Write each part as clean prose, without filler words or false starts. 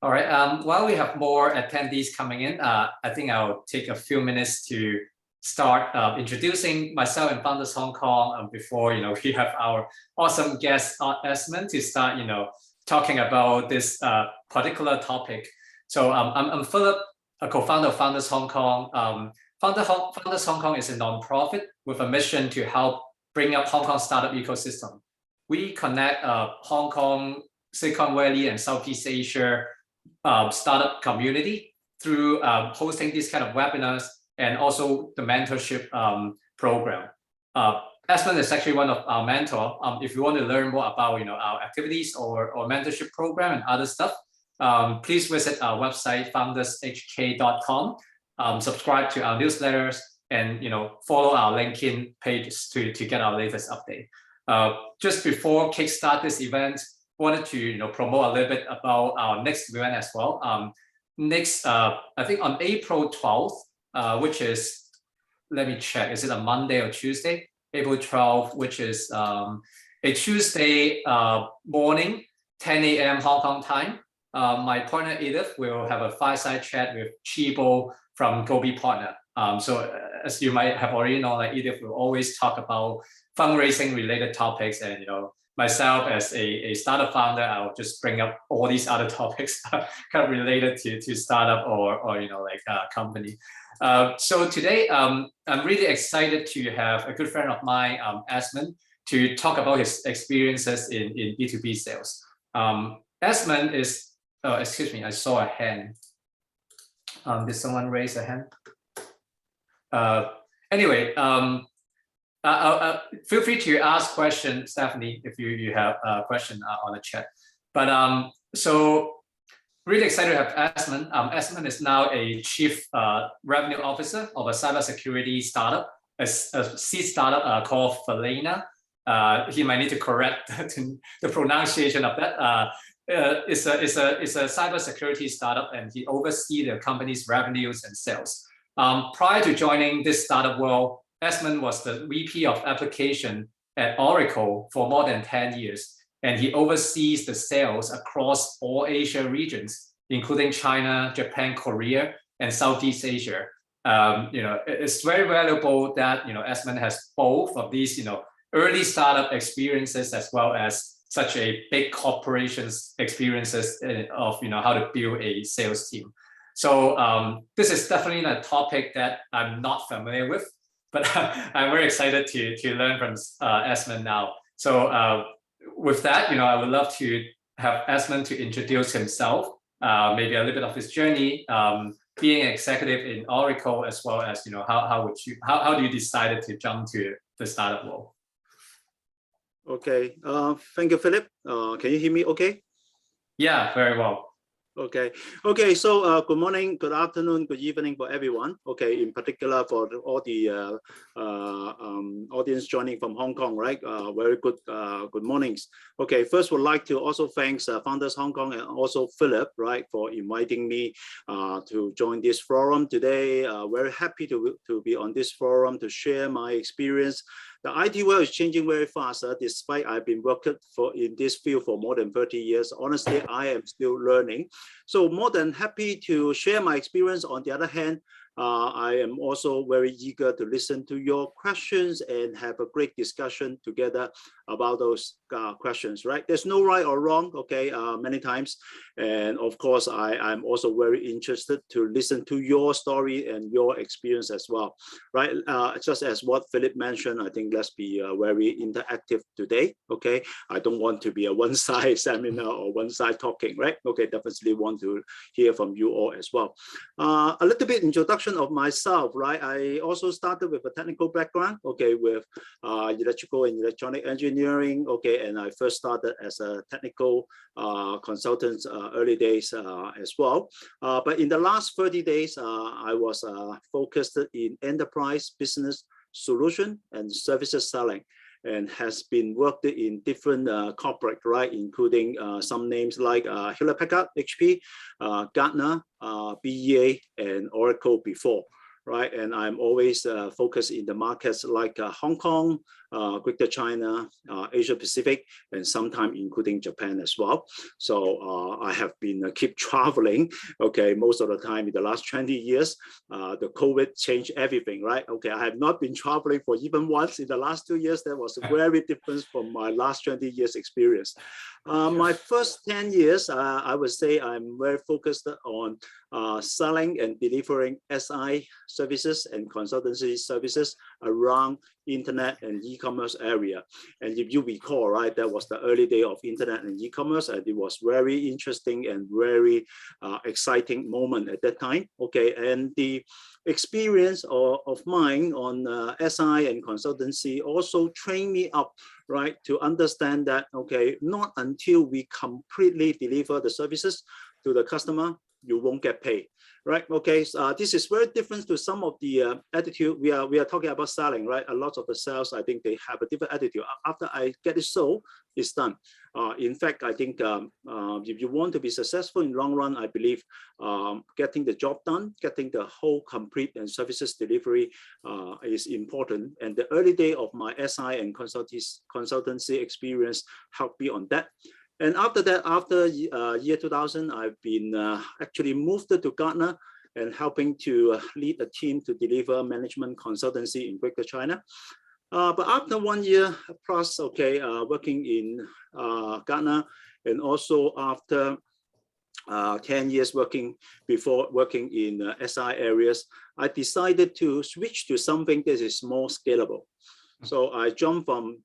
All right. While we have more attendees coming in, I think I'll take a few minutes to start introducing myself and Founders Hong Kong before we have our awesome guest Esmond to start talking about this particular topic. So I'm Philip, a co-founder of Founders Hong Kong. Founders Hong Kong is a nonprofit with a mission to help bring up Hong Kong startup ecosystem. We connect Hong Kong, Silicon Valley, and Southeast Asia startup community through hosting these kind of webinars and also the mentorship program. Esmond is actually one of our mentor. If you want to learn more about our activities or mentorship program and other stuff, please visit our website foundershk.com. Subscribe to our newsletters and follow our LinkedIn pages to get our latest update. Just before kickstart this event, wanted to promote a little bit about our next event as well. I think on April 12th, which is, let me check, is it a Monday or Tuesday? April 12th, which is a Tuesday morning, 10 a.m. Hong Kong time. My partner Edith will have a fireside chat with Chibo from Gobi Partner. So as you might have already known, Edith will always talk about fundraising related topics, and myself as a startup founder, I'll just bring up all these other topics kind of related to startup or company. So today I'm really excited to have a good friend of mine, Esmond, to talk about his experiences in B2B sales. Esmond is, excuse me, I saw a hand. Did someone raise a hand? Anyway, feel free to ask questions, Stephanie, if you have a question on the chat. But so really excited to have Esmond. Esmond is now a chief revenue officer of a cybersecurity startup, a seed startup called Falaina. He might need to correct the pronunciation of that. It's a cybersecurity startup, and he oversees the company's revenues and sales. Prior to joining this startup world, Esmond was the VP of application at Oracle for more than 10 years, and he oversees the sales across all Asia regions, including China, Japan, Korea, and Southeast Asia. It's very valuable that Esmond has both of these early startup experiences as well as such a big corporations experiences of how to build a sales team. So this is definitely a topic that I'm not familiar with, but I'm very excited to learn from Esmond now. So with that, I would love to have Esmond to introduce himself, maybe a little bit of his journey, being an executive in Oracle, as well as how do you decide to jump to the startup world? Okay, thank you, Philip. Can you hear me okay? Yeah, very well. Okay. So good morning, good afternoon, good evening for everyone. Okay, in particular for all the audience joining from Hong Kong, right? Very good good mornings. Okay, first would like to also thanks Founders Hong Kong and also Philip, right, for inviting me to join this forum today. Very happy to be on this forum to share my experience. The IT world is changing very fast. Despite I've been working in this field for more than 30 years, honestly, I am still learning. So more than happy to share my experience. On the other hand, I am also very eager to listen to your questions and have a great discussion together about those questions, right? There's no right or wrong, okay, many times. And of course, I'm also very interested to listen to your story and your experience as well, right? Just as what Philip mentioned, I think let's be very interactive today, okay? I don't want to be a one-side seminar or one-side talking, right? Okay, definitely want to hear from you all as well. A little bit introduction of myself, right? I also started with a technical background, okay, with electrical and electronic engineering, okay, and I first started as a technical consultant early days as well. But in the last 30 days, I was focused in enterprise business solution and services selling, and has been worked in different corporate, right, including some names like Hewlett-Packard, HP, Gartner, BEA, and Oracle before, right? And I'm always focused in the markets like Hong Kong, Greater China, Asia Pacific, and sometimes including Japan as well. So I have been keep traveling, okay, most of the time in the last 20 years. The COVID changed everything, right? Okay, I have not been traveling for even once in the last 2 years. That was very different from my last 20 years experience. My first 10 years, I would say I'm very focused on selling and delivering SI services and consultancy services around internet and e-commerce area. And if you recall, right, that was the early day of internet and e-commerce, and it was very interesting and very exciting moment at that time. Okay, and the experience of mine on SI and consultancy also trained me up, right, to understand that, okay, not until we completely deliver the services to the customer, you won't get paid, right? Okay, so, this is very different to some of the attitude. We are talking about selling, right? A lot of the sales, I think they have a different attitude. After I get it sold, it's done. In fact, I think if you want to be successful in the long run, I believe getting the job done, getting the whole complete and services delivery is important. And the early day of my SI and consultancy experience helped me on that. And after that, after year 2000, I've been actually moved to Gartner and helping to lead a team to deliver management consultancy in Greater China. But after 1 year plus, okay, working in Gartner, and also after 10 years working in SI areas, I decided to switch to something that is more scalable. So I jumped from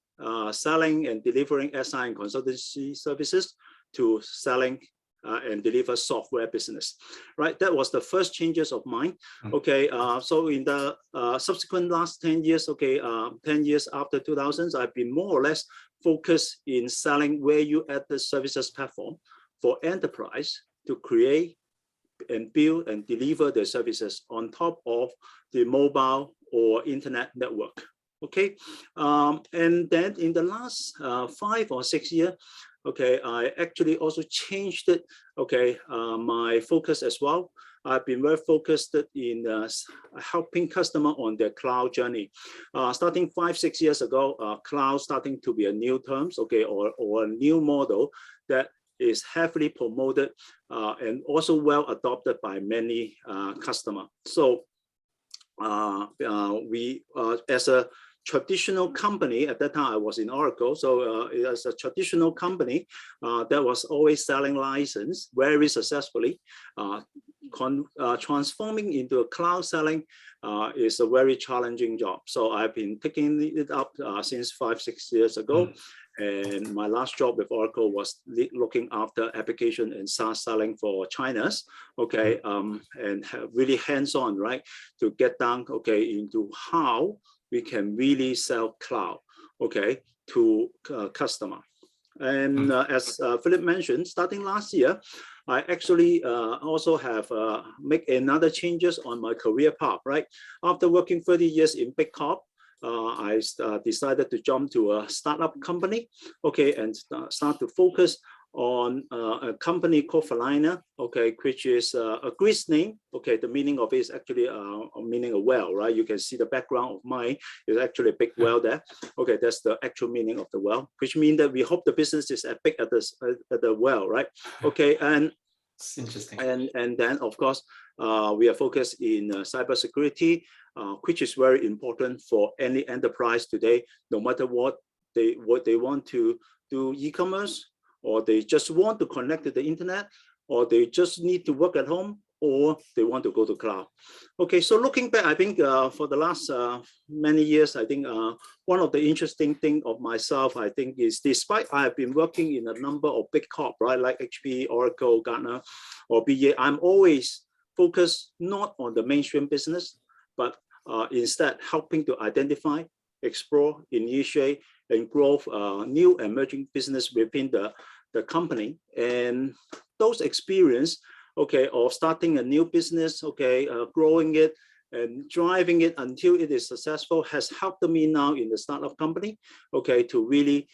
selling and delivering SI and consultancy services to selling and deliver software business, right? That was the first changes of mine. Okay, so in the subsequent last 10 years, okay, 10 years after 2000s, I've been more or less focused in selling value-added services platform for enterprise to create and build and deliver the services on top of the mobile or internet network. Okay, and then in the last 5 or 6 years, okay, I actually also changed it. Okay, my focus as well. I've been very focused in helping customer on their cloud journey. Starting 5-6 years ago, cloud starting to be a new terms, okay, or a new model that is heavily promoted and also well adopted by many customers. So we as a traditional company at that time, I was in Oracle. So as a traditional company that was always selling license very successfully, transforming into a cloud selling is a very challenging job. So I've been taking it up since 5-6 years ago. And my last job with Oracle was looking after application and SaaS selling for China's, okay, and really hands-on, right, to get down, okay, into how we can really sell cloud, okay, to customer. And as Philip mentioned, starting last year, I actually also have make another changes on my career path, right? After working 30 years in big corp, I decided to jump to a startup company, okay, and start to focus on a company called Falaina, okay, which is a Greek name. Okay, the meaning of it is actually meaning a well, right? You can see the background of mine is actually a big well there. Okay, that's the actual meaning of the well, which means that we hope the business is as big at the well, right? Okay, and it's interesting. And then of course we are focused in cybersecurity, which is very important for any enterprise today, no matter what they want to do, e-commerce, or they just want to connect to the internet, or they just need to work at home, or they want to go to cloud. Okay, so looking back, I think for the last many years, I think one of the interesting thing of myself, I think, is despite I have been working in a number of big corp, right, like HP, Oracle, Gartner, or BA, I'm always focused not on the mainstream business, but instead helping to identify, explore, initiate, and grow new emerging business within the company. And those experience, okay, of starting a new business, okay, growing it and driving it until it is successful has helped me now in the startup company, okay, to really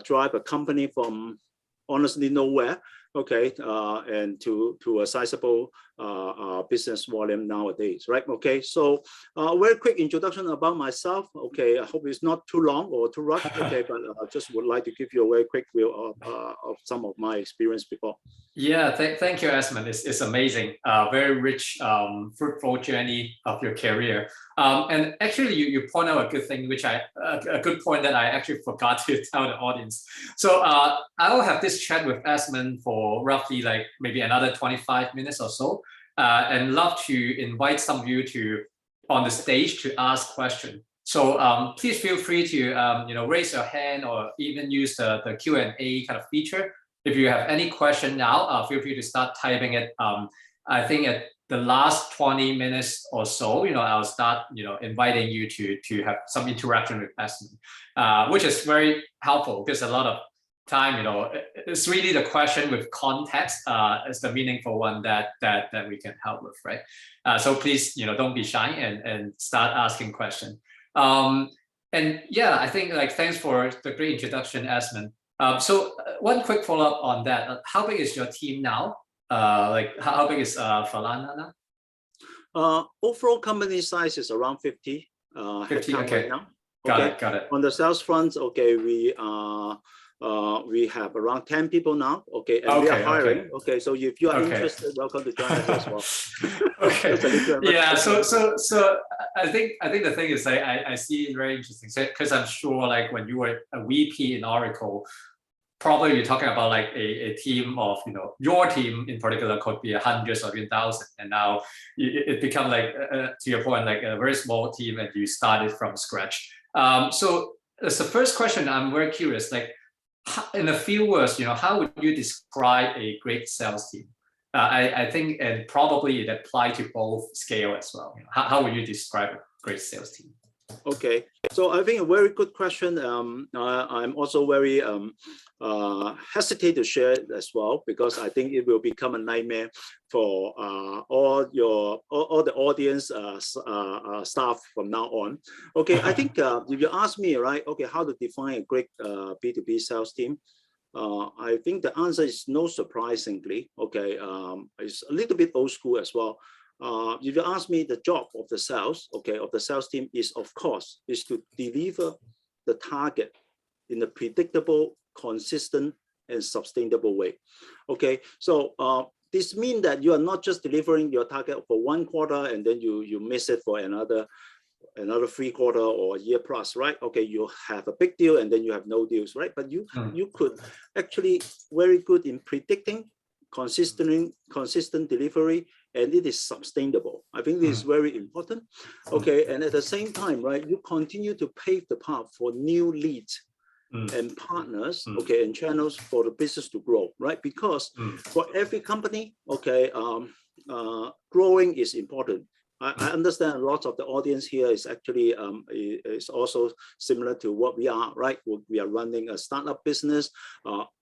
drive a company from honestly nowhere okay, and to a sizable business volume nowadays, right? Okay, so very quick introduction about myself. Okay, I hope it's not too long or too rushed. Okay, but I just would like to give you a very quick view of some of my experience before. Yeah, thank you, Esmond. It's amazing. Very rich, fruitful journey of your career. And actually, you point out a good thing, which a good point that I actually forgot to tell the audience. So I will have this chat with Esmond for roughly like maybe another 25 minutes or so, and love to invite some of you to on the stage to ask questions. So please feel free to raise your hand or even use the Q&A kind of feature. If you have any question now, feel free to start typing it. I think at the last 20 minutes or so, I'll start, inviting you to have some interaction with Esmond, which is very helpful because a lot of time, it's really the question with context is the meaningful one that we can help with, right? So please, don't be shy and start asking questions. And yeah, I think like thanks for the great introduction, Esmond. So one quick follow-up on that. How big is your team now? Like how big is Falaina now? Overall company size is around 50. 50, okay. Right now. Got it. On the sales front, okay, we have around 10 people now. Okay, and we are hiring. Okay, so if you are interested, welcome to join us as well. Okay. Yeah. So I think the thing is I see it very interesting because I'm sure like when you were a VP in Oracle, probably you're talking about like a team of, your team in particular could be hundreds or even thousands. And now it becomes like, to your point, like a very small team and you started from scratch. So as the first question, I'm very curious, like in a few words, how would you describe a great sales team? I think, and probably it applies to both scale as well. How would you describe a great sales team? Okay, so I think a very good question. I'm also very hesitate to share it as well because I think it will become a nightmare for all the audience staff from now on. Okay, I think if you ask me, right? Okay, how to define a great B2B sales team? I think the answer is no surprisingly. Okay, it's a little bit old school as well. If you ask me, the job of the sales, of the sales team is, of course, is to deliver the target in a predictable, consistent, and sustainable way. Okay, so this means that you are not just delivering your target for one quarter and then you miss it for another 3 quarters or a year plus, right? Okay, you have a big deal and then you have no deals, right? But you could actually very good in predicting, consistent delivery, and it is sustainable. I think this is very important. Okay, and at the same time, right, you continue to pave the path for new leads and partners, okay, and channels for the business to grow, right? Because for every company, okay, growing is important. I understand lots of the audience here is actually is also similar to what we are, right? We are running a startup business.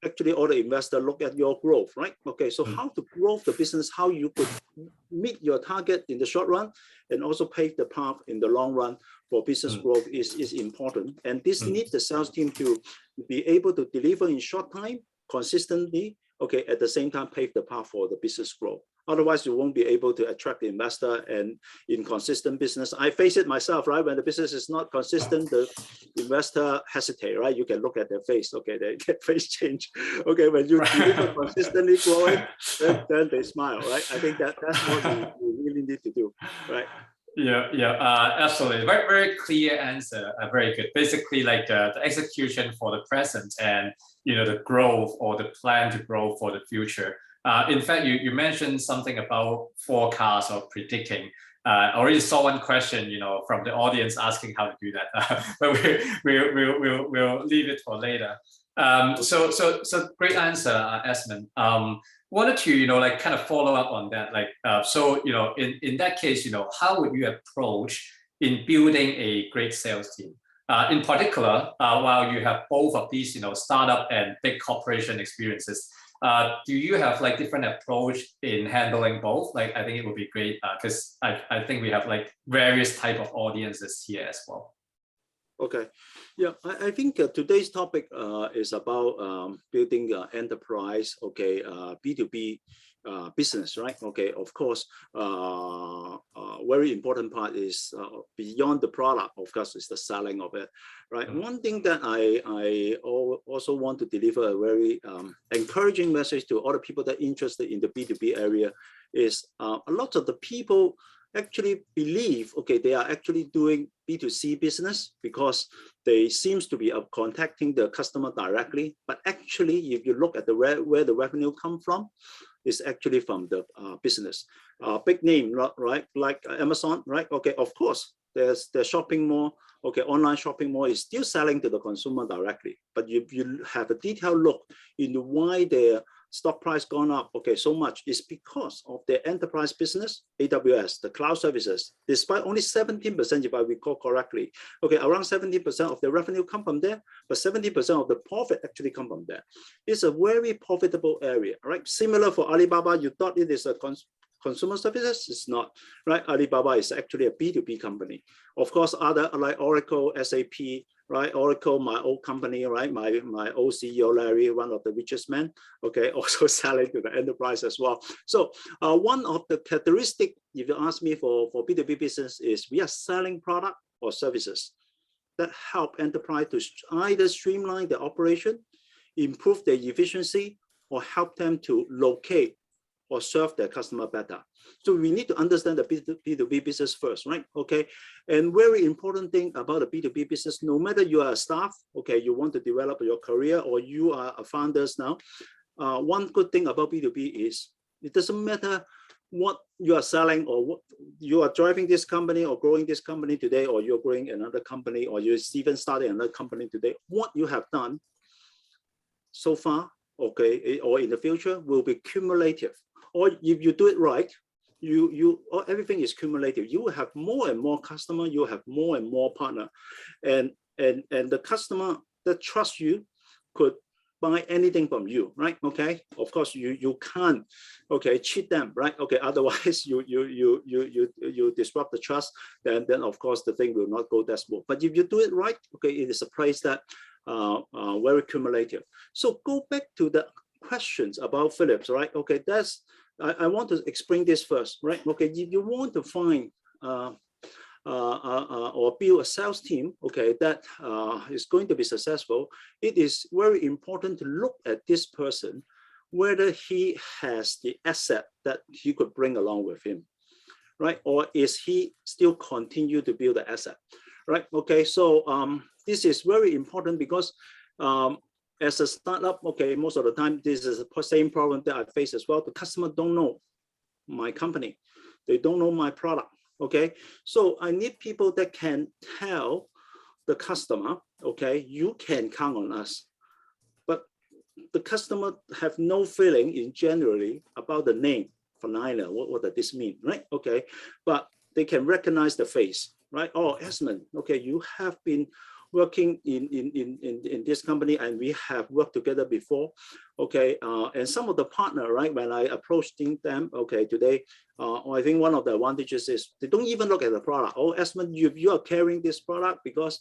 Actually, all the investors look at your growth, right? Okay, so how to grow the business, how you could meet your target in the short run and also pave the path in the long run for business growth is important. And this needs the sales team to be able to deliver in short time, consistently, okay, at the same time pave the path for the business growth. Otherwise, you won't be able to attract the investor and inconsistent business. I face it myself, right? When the business is not consistent, the investor hesitate, right? You can look at their face, okay, they get face change. Okay, when you deliver consistently growing, then they smile, right? I think that's what we really need to do, right? Yeah, absolutely. Very, very clear answer. Very good. Basically, like the execution for the present and the growth or the plan to grow for the future. In fact, you mentioned something about forecast or predicting. I already saw one question, from the audience asking how to do that, but we'll leave it for later. So great answer, Esmond. Wanted to like kind of follow up on that. Like so in that case, how would you approach in building a great sales team? In particular, while you have both of these startup and big corporation experiences, do you have like different approach in handling both? Like I think it would be great because I think we have like various type of audiences here as well. Okay. Yeah, I think today's topic is about building enterprise, okay, B2B business, right? Okay, of course, very important part is beyond the product, of course, is the selling of it, right? One thing that I also want to deliver a very encouraging message to all the people that are interested in the B2B area is a lot of the people actually believe, okay, they are actually doing B2C business because they seems to be contacting the customer directly. But actually, if you look at the where the revenue come from, is actually from the business. Big name, right? Like Amazon, right? Okay, of course, there's the shopping mall. Okay, online shopping mall is still selling to the consumer directly. But if you have a detailed look into why their stock price gone up, okay, so much is because of their enterprise business, AWS, the cloud services, despite only 17%, if I recall correctly, okay, around 70% of the revenue come from there, but 70% of the profit actually come from there. It's a very profitable area, right? Similar for Alibaba, you thought it is a consumer services, it's not, right? Alibaba is actually a B2B company. Of course, other like Oracle, SAP, right? Oracle, my old company, right? My old CEO, Larry, one of the richest men, okay, also selling to the enterprise as well. So one of the characteristics, if you ask me for B2B business, is we are selling product or services that help enterprise to either streamline their operation, improve their efficiency, or help them to locate or serve their customer better. So we need to understand the B2B business first, right? Okay, and very important thing about the B2B business, no matter you are a staff, okay, you want to develop your career or you are a founders now, one good thing about B2B is it doesn't matter what you are selling or what you are driving this company or growing this company today, or you're growing another company, or you're even starting another company today, what you have done so far, okay, or in the future will be cumulative. Or if you do it right, everything is cumulative. You will have more and more customer, you will have more and more partner, and the customer that trust you could buy anything from you, right? Okay, of course you can't, okay, cheat them, right? Okay, otherwise you disrupt the trust, then of course the thing will not go that smooth. But if you do it right, okay, it is a place that very cumulative. So go back to the questions about Philips, right? Okay, that's I want to explain this first, right? Okay, if you want to find or build a sales team, okay, that is going to be successful, it is very important to look at this person, whether he has the asset that he could bring along with him, right? Or is he still continue to build the asset, right? Okay, so this is very important because as a startup, okay, most of the time, this is the same problem that I face as well. The customer don't know my company. They don't know my product, okay? So I need people that can tell the customer, okay, you can count on us. But the customer have no feeling in generally about the name, Falaina, what does this mean, right? Okay, but they can recognize the face, right? Oh, Esmond, okay, you have been working in this company and we have worked together before, okay, and some of the partner, right, when I approached them, okay, today, I think one of the advantages is they don't even look at the product. Oh, Esmond, you are carrying this product because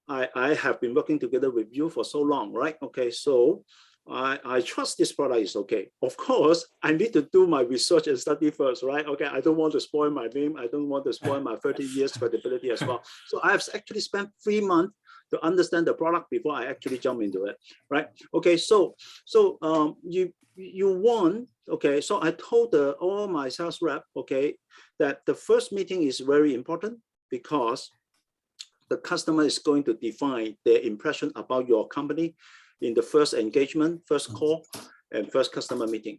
I have been working together with you for so long, right? Okay, so I trust this product is okay. Of course, I need to do my research and study first, right? Okay, I don't want to spoil my name. I don't want to spoil my 30 years credibility as well. So I have actually spent 3 months to understand the product before I actually jump into it, right? Okay, so you want, okay, so I told all my sales rep, okay, that the first meeting is very important because the customer is going to define their impression about your company in the first engagement, first call, and first customer meeting.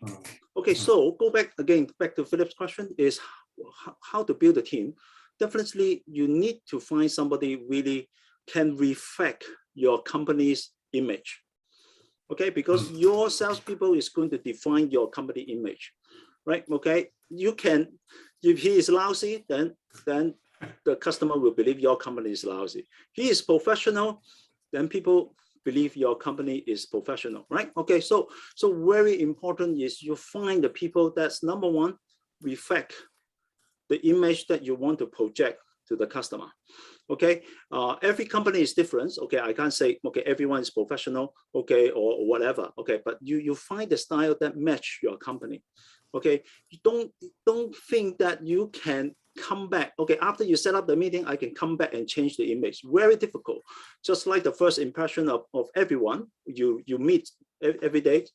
Okay, so go back again, back to Philip's question is how to build a team. Definitely, you need to find somebody really can reflect your company's image. Okay, because your salespeople is going to define your company image, right? Okay, you can, if he is lousy, then the customer will believe your company is lousy. He is professional, then people believe your company is professional, right? Okay, so very important is you find the people that's number one, reflect the image that you want to project to the customer. Okay, every company is different. Okay, I can't say okay everyone is professional. Okay, or whatever. Okay, but you find the style that match your company. Okay, you don't think that you can come back. Okay, after you set up the meeting, I can come back and change the image. Very difficult. Just like the first impression of everyone you meet every day.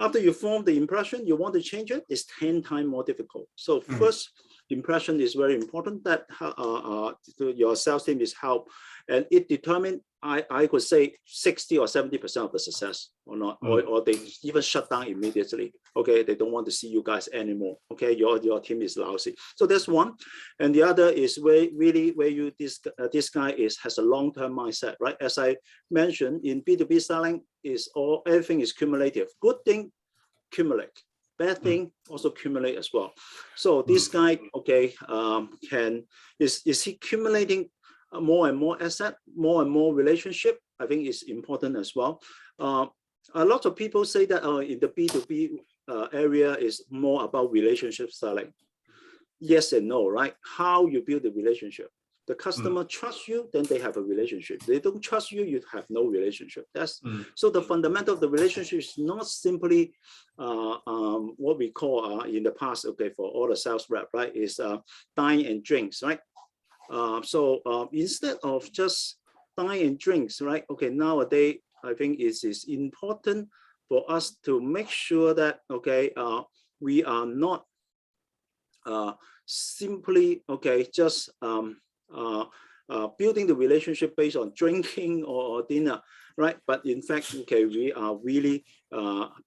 After you form the impression, you want to change it, it's 10 times more difficult. So first impression is very important, that your sales team is help, and it determines, I could say 60 or 70% of the success or not, or they even shut down immediately. Okay, they don't want to see you guys anymore. Okay, your team is lousy. So that's one, and the other is where you this guy has a long-term mindset, right? As I mentioned, in B2B selling, everything is cumulative. Good thing accumulate, bad thing also accumulate as well. So this guy, okay, is he accumulating more and more asset, more and more relationship? I think is important as well. A lot of people say that in the B2B area is more about relationship selling. Yes and no, right? How you build the relationship. The customer trusts you, then they have a relationship. They don't trust you, you have no relationship. That's so the fundamental of the relationship is not simply what we call in the past, okay, for all the sales rep, right, is dine and drinks, right? So instead of just dine and drinks, right? Okay, nowadays I think it is important for us to make sure that okay, we are not simply okay just building the relationship based on drinking or dinner, right? But in fact, okay, we are really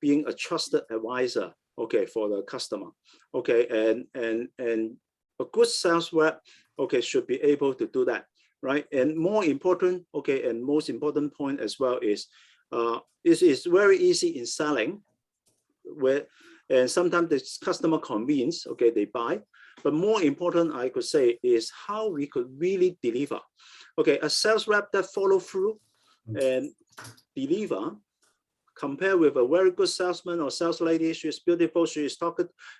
being a trusted advisor, okay, for the customer, okay, and a good sales rep, okay, should be able to do that, right? And more important, okay, and most important point as well is it is very easy in selling, and sometimes the customer convince, okay, they buy. But more important, I could say, is how we could really deliver. Okay, a sales rep that follow through and deliver, compare with a very good salesman or sales lady. She's beautiful, she is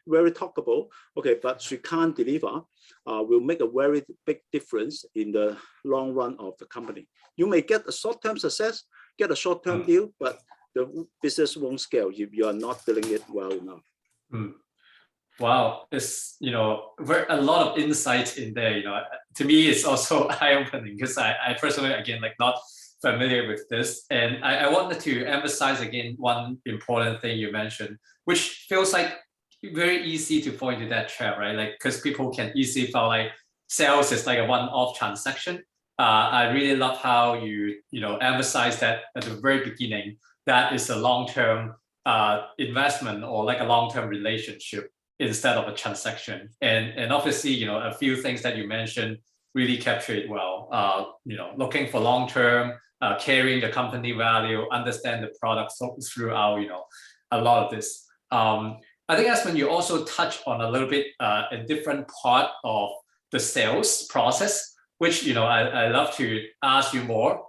very talkable, okay, but she can't deliver, will make a very big difference in the long run of the company. You may get a short-term success, get a short-term deal, but the business won't scale if you are not doing it well enough. Wow, it's a lot of insights in there. To me, it's also eye-opening because I personally, again, like not familiar with this, and I wanted to emphasize again one important thing you mentioned, which feels like very easy to fall into that trap, right? Like because people can easily feel like sales is like a one-off transaction. I really love how you emphasize that at the very beginning. That is a long-term investment or like a long-term relationship instead of a transaction. And obviously, a few things that you mentioned really capture it well. Looking for long-term, carrying the company value, understand the product throughout, a lot of this. I think, Esmond, you also touched on a little bit a different part of the sales process, which, I love to ask you more.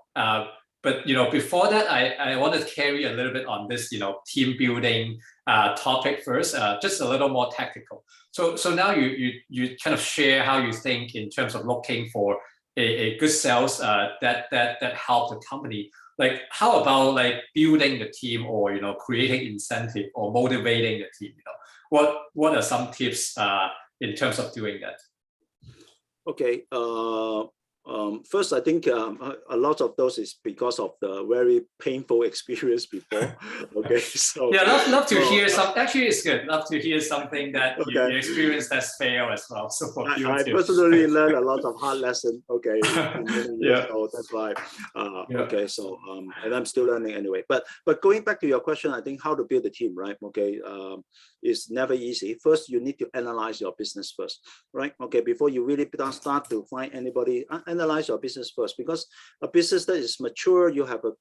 But before that, I want to carry a little bit on this, team building topic first, just a little more tactical. So now you kind of share how you think in terms of looking for a good sales that help the company. Like how about like building the team or creating incentive or motivating the team? What are some tips in terms of doing that? Okay. First, I think a lot of those is because of the very painful experience before. Okay, so yeah, love to hear some. Actually, it's good. Love to hear something that you experienced that's failed as well. So for you I personally learned a lot of hard lessons. Okay, so that's why. Okay, so and I'm still learning anyway. But going back to your question, I think how to build a team, right? Okay, it's never easy. First, you need to analyze your business first, right? Okay, before you really start to find anybody. Analyze your business first, because a business that is mature, you have a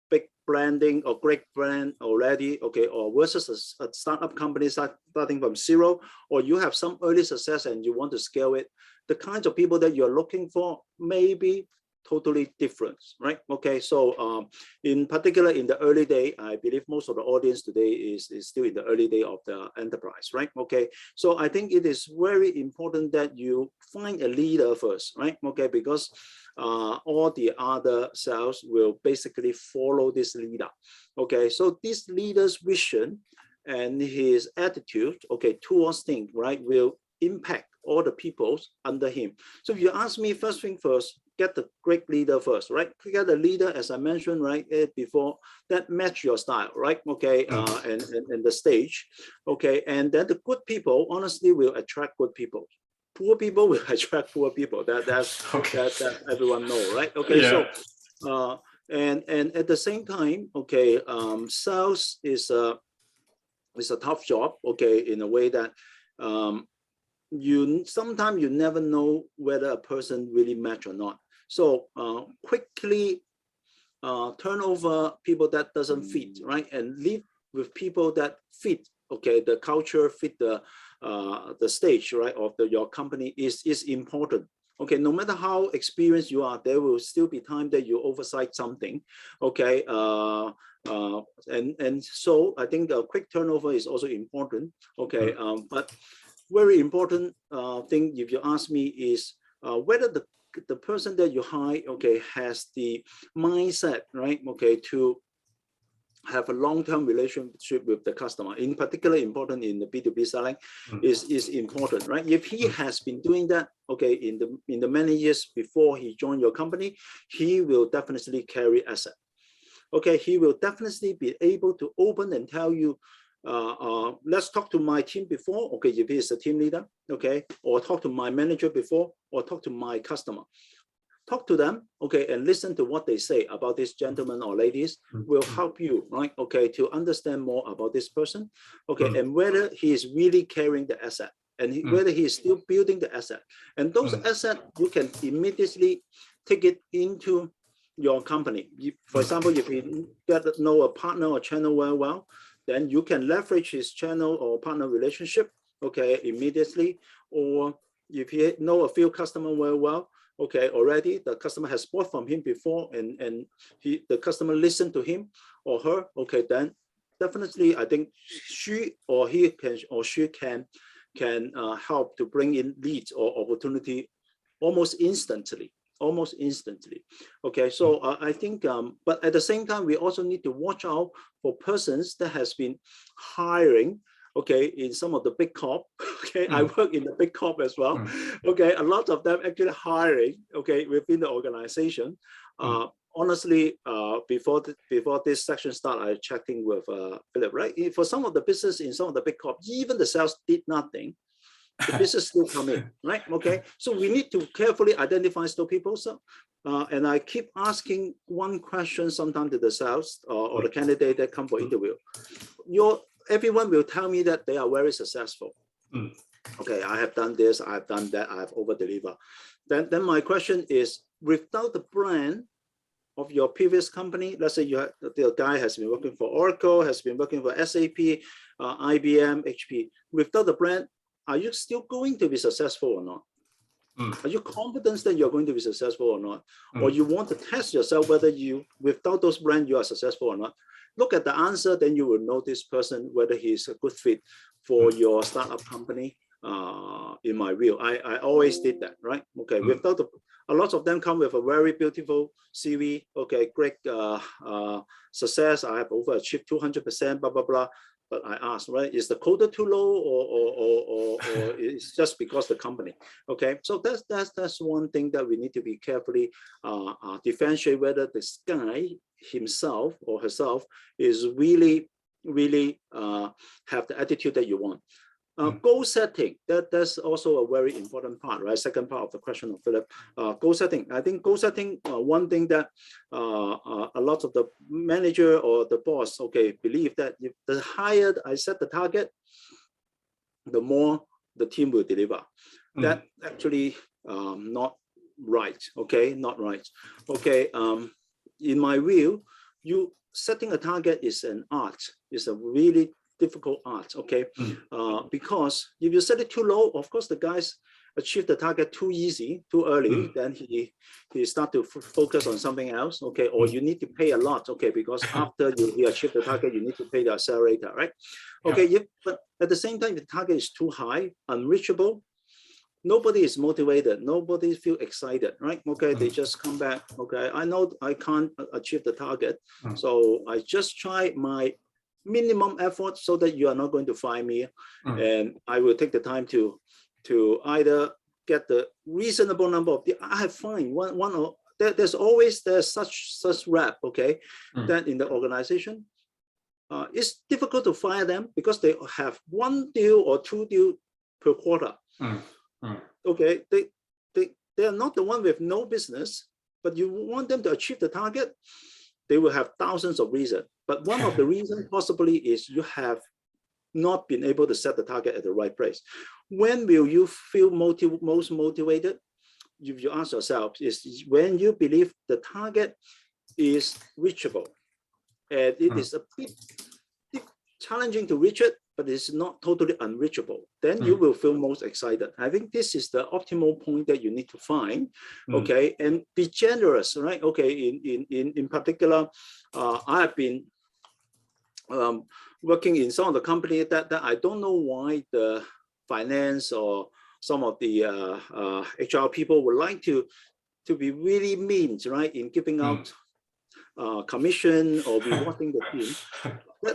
big branding or great brand already, okay, or versus a startup company starting from zero, or you have some early success and you want to scale it. The kinds of people that you're looking for, maybe totally different, right? Okay, so in particular in the early day, I believe most of the audience today is still in the early day of the enterprise, right? Okay, so I think it is very important that you find a leader first, right? Okay, because all the other sales will basically follow this leader. Okay, so this leader's vision and his attitude, okay, towards things, right, will impact all the people under him. So if you ask me, first thing first, get the great leader first, right? Get a leader, as I mentioned, right, before, that match your style, right? Okay, and the stage, okay, and then the good people, honestly, will attract good people. Poor people will attract poor people. That's okay. that everyone know, right? Okay, yeah. So and at the same time, okay, sales is a tough job, okay, in a way that sometimes you never know whether a person really match or not. So quickly turn over people that doesn't fit, right, and live with people that fit. Okay, the culture fit the stage, right, of your company is important. Okay, no matter how experienced you are, there will still be time that you oversight something. Okay, and so I think a quick turnover is also important. Okay, but very important thing, if you ask me, is whether the person that you hire, okay, has the mindset, right, okay, to have a long-term relationship with the customer. In particular, important in the B2B selling is important, right? If he has been doing that, okay, in the many years before he joined your company, he will definitely carry asset. Okay, he will definitely be able to open and tell you, let's talk to my team before, okay, if he is a team leader, okay, or talk to my manager before, or talk to my customer. Talk to them, okay, and listen to what they say about this gentleman or ladies will help you, right, okay, to understand more about this person, okay, and whether he is really carrying the asset, and whether he is still building the asset. And those assets, you can immediately take it into your company. For example, if you get to know a partner or channel very well, then you can leverage his channel or partner relationship, okay, immediately. Or if you know a few customers very well, okay, already the customer has bought from him before, and the customer listened to him or her, okay, then definitely I think she or she can help to bring in leads or opportunity almost instantly. Okay, so I think, but at the same time, we also need to watch out for persons that has been hiring, okay, in some of the big corp. Okay, I work in the big corp as well. Okay, a lot of them actually hiring, okay, within the organization. Honestly, before this section start, I checked in with Philip, right? For some of the business in some of the big corp, even the sales did nothing. The business still come in, right? Okay, so we need to carefully identify those people. So, and I keep asking one question sometimes to the sales or the candidate that come for interview. Everyone will tell me that they are very successful. Okay, I have done this, I have done that, I have over-delivered. Then my question is, without the brand of your previous company, let's say the guy has been working for Oracle, has been working for SAP, IBM, HP. Without the brand, are you still going to be successful or not? Are you confident that you're going to be successful or not? Or you want to test yourself whether without those brands, you are successful or not? Look at the answer, then you will know this person, whether he's a good fit for your startup company. In my view, I always did that, right? Okay, without a lot of them come with a very beautiful CV. Okay, great success. I have overachieved 200%, blah, blah, blah. But I asked, right, is the quota too low, or it's just because the company? Okay, so that's one thing that we need to be carefully differentiate whether this guy himself or herself is really have the attitude that you want. Goal setting, that's also a very important part, right? Second part of the question of Philip. Goal setting. I think goal setting, one thing that a lot of the manager or the boss, okay, believe that if the higher I set the target, the more the team will deliver. That actually not right, okay? Not right. Okay, in my view, setting a target is an art. It's a really difficult art, okay? Because if you set it too low, of course the guys achieve the target too easy, too early, then he start to focus on something else, okay? Or you need to pay a lot, okay? Because after you achieve the target, you need to pay the accelerator, right? Okay, but at the same time, if the target is too high, unreachable, nobody is motivated, nobody feel excited, right? Okay, they just come back, okay, I know I can't achieve the target, so I just try my minimum effort so that you are not going to fire me, and I will take the time to either get the reasonable number of the, I have found there's such rep, okay, that in the organization, it's difficult to fire them because they have 1 deal or 2 deal per quarter. Okay, they are not the one with no business, but you want them to achieve the target, they will have thousands of reasons. But one of the reasons possibly is you have not been able to set the target at the right place. When will you feel most motivated? If you ask yourself, is when you believe the target is reachable, and it is a bit challenging to reach it, but it's not totally unreachable, then you will feel most excited. I think this is the optimal point that you need to find, okay, and be generous, right? Okay, in particular, I have been working in some of the company that I don't know why the finance or some of the HR people would like to be really mean, right, in giving out commission or rewarding the team.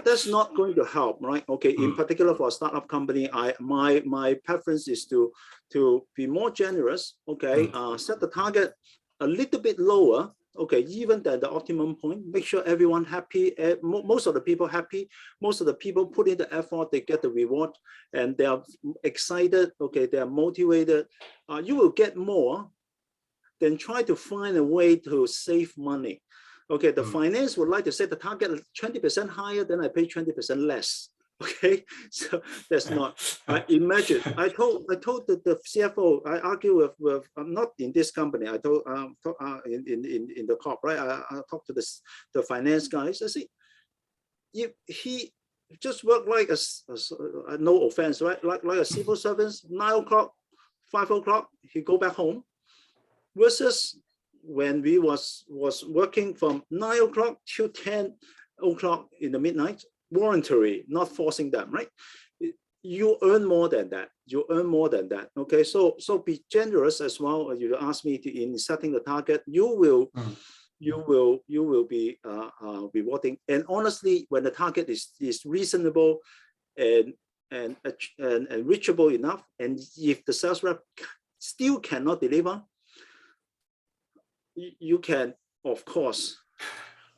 That's not going to help, right? Okay, in particular for a startup company, my preference is to be more generous, okay, set the target a little bit lower, okay, even than the optimum point, make sure everyone happy, most of the people happy, most of the people put in the effort, they get the reward, and they are excited, okay, they are motivated. You will get more than try to find a way to save money. Okay, the finance would like to set the target 20% higher, then I pay 20% less. Okay, so that's not. Imagine I told the CFO, I argue with not in this company. I told in the corp, right? I talked to the finance guys. I say, if he just work like a no offense, right? Like a civil servant, 9 o'clock, 5 o'clock, he go back home, versus when we was working from 9 o'clock till 10 o'clock in the midnight, voluntary, not forcing them, right? You earn more than that. You earn more than that. Okay, so be generous as well. You ask me to in setting the target. You will be rewarding. And honestly, when the target is reasonable and reachable enough, and if the sales rep still cannot deliver, you can, of course,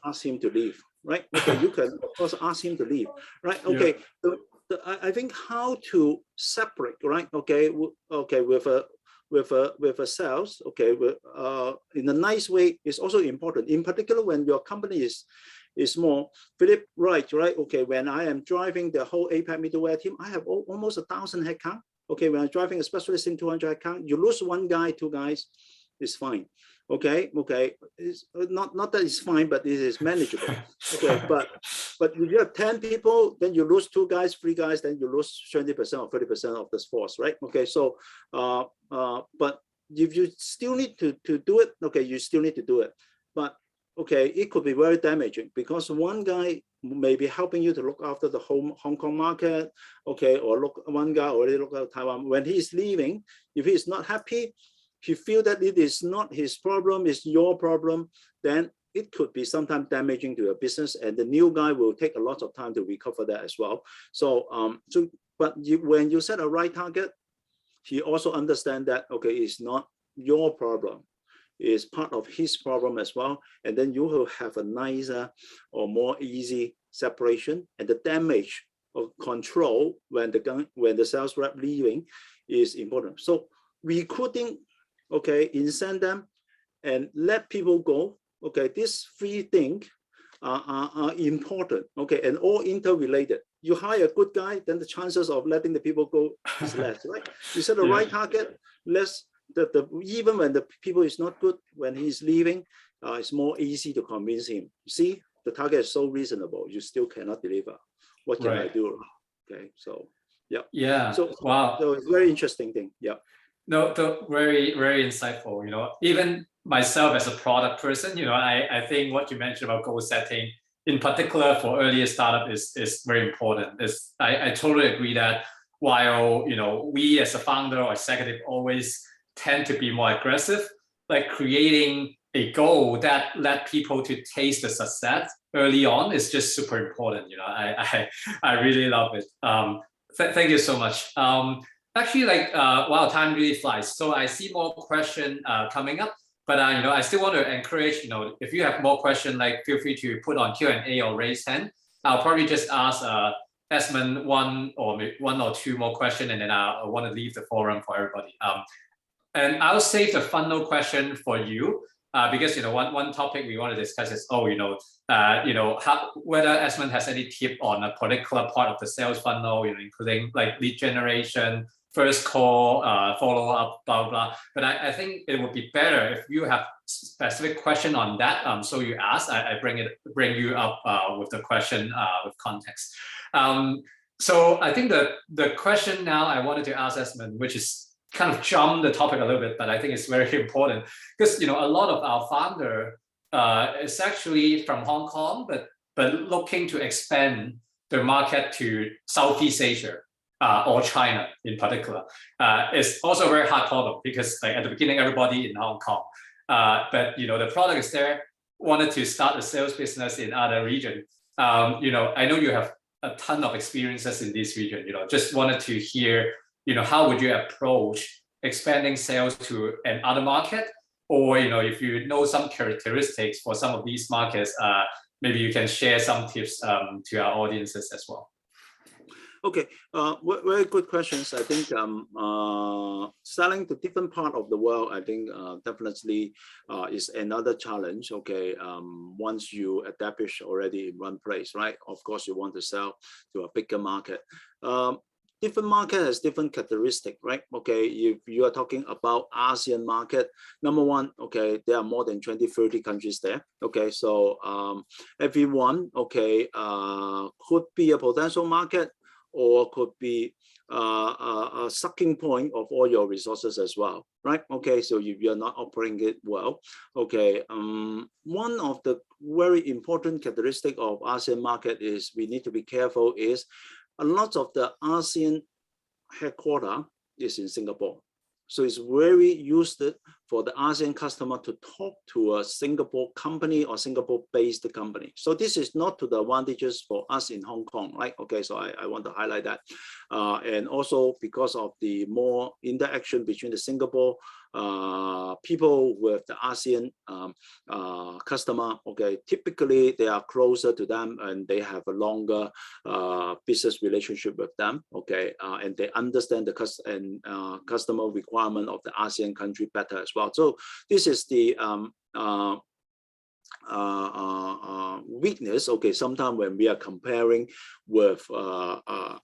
ask him to leave, right? Okay, you can, of course, ask him to leave, right? Okay, I think how to separate, right? Okay, with a sales, okay, in a nice way is also important. In particular, when your company is small, Philip, right? Okay, when I am driving the whole APAC middleware team, I have almost 1,000 headcount. Okay, when I'm driving a specialist in 200 headcount, you lose 1 guy, 2 guys, it's fine. Okay, it's not that it's fine, but it is manageable. Okay, but if you have 10 people, then you lose 2 guys, 3 guys, then you lose 20% or 30% of this force, right? Okay, so but if you still need to do it, okay, you still need to do it. But okay, it could be very damaging because 1 guy may be helping you to look after the Hong Kong market, okay, or 1 guy already look at Taiwan. When he's leaving, if he's not happy, he feel that it is not his problem, it's your problem, then it could be sometimes damaging to your business, and the new guy will take a lot of time to recover that as well. So, but when you set a right target, he also understand that, okay, it's not your problem, it's part of his problem as well, and then you will have a nicer or more easy separation, and the damage of control when the sales rep leaving is important. So recruiting, okay, incent them and let people go. Okay, these 3 things are important. Okay, and all interrelated. You hire a good guy, then the chances of letting the people go is less, right? You set the right target, less even when the people is not good, when he's leaving, it's more easy to convince him. See, the target is so reasonable, you still cannot deliver. What can I do? Okay, so yeah. Yeah. So wow. So it's a very interesting thing. Yeah. No, very, very insightful. Even myself as a product person, I think what you mentioned about goal setting, in particular for earlier startup, is very important. I totally agree that while we as a founder or executive always tend to be more aggressive, like creating a goal that let people to taste the success early on is just super important. I really love it. Thank you so much. Actually, wow, time really flies. So I see more question coming up, but I still want to encourage, if you have more question, feel free to put on Q&A or raise hand. I'll probably just ask Esmond one or two more question, and then I want to leave the forum for everybody. And I'll save the funnel question for you because one topic we want to discuss is whether Esmond has any tip on a particular part of the sales funnel, including like lead generation, first call, follow up, blah blah. But I think it would be better if you have specific question on that. So you ask, I bring you up with the question with context. So I think the question now I wanted to ask Esmond, which is kind of jump the topic a little bit, but I think it's very important because a lot of our founder is actually from Hong Kong, but looking to expand the market to Southeast Asia. Or China in particular, is also a very hard problem because at the beginning, everybody in Hong Kong, but the product is there, wanted to start a sales business in other region. I know you have a ton of experiences in this region, just wanted to hear, how would you approach expanding sales to another market? Or, if you know some characteristics for some of these markets, maybe you can share some tips to our audiences as well. Okay, very good questions. I think selling to different part of the world, I think definitely is another challenge. Okay, once you establish already in one place, right? Of course, you want to sell to a bigger market. Different market has different characteristic, right? Okay, if you are talking about ASEAN market, number one, okay, there are more than 20, 30 countries there. Okay, so everyone, okay, could be a potential market, or could be a sucking point of all your resources as well, right? Okay, so if you're not operating it well, okay, one of the very important characteristic of ASEAN market is we need to be careful is a lot of the ASEAN headquarter is in Singapore. So it's very used for the ASEAN customer to talk to a Singapore company or Singapore-based company. So this is not to the advantages for us in Hong Kong, right? Okay, so I want to highlight that. And also because of the more interaction between the Singapore people with the ASEAN customer, okay, typically they are closer to them and they have a longer business relationship with them, okay, and they understand the customer requirement of the ASEAN country better as well. So this is the weakness, okay, sometimes when we are comparing with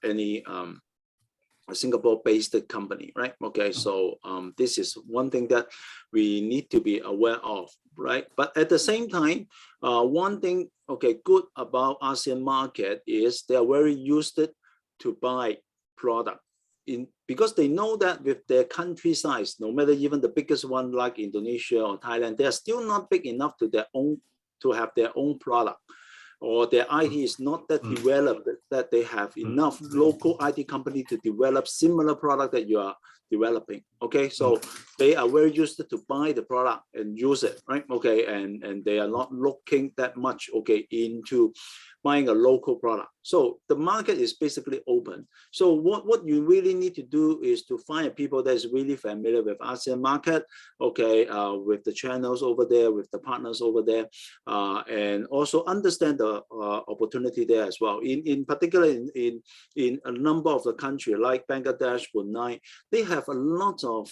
any a Singapore-based company, right? Okay, so this is one thing that we need to be aware of, right? But at the same time, one thing, okay, good about ASEAN market is they are very used to buy product because they know that with their country size, no matter even the biggest one like Indonesia or Thailand, they are still not big enough to have their own product, or their IT is not that developed that they have enough local IT company to develop similar product that you are developing. Okay, so they are very used to buy the product and use it, right? Okay, and they are not looking that much, okay, into buying a local product. So the market is basically open. So what you really need to do is to find people that is really familiar with ASEAN market, okay, with the channels over there, with the partners over there, and also understand the opportunity there as well. In particular, in a number of the country like Bangladesh, Brunei, they have a lot of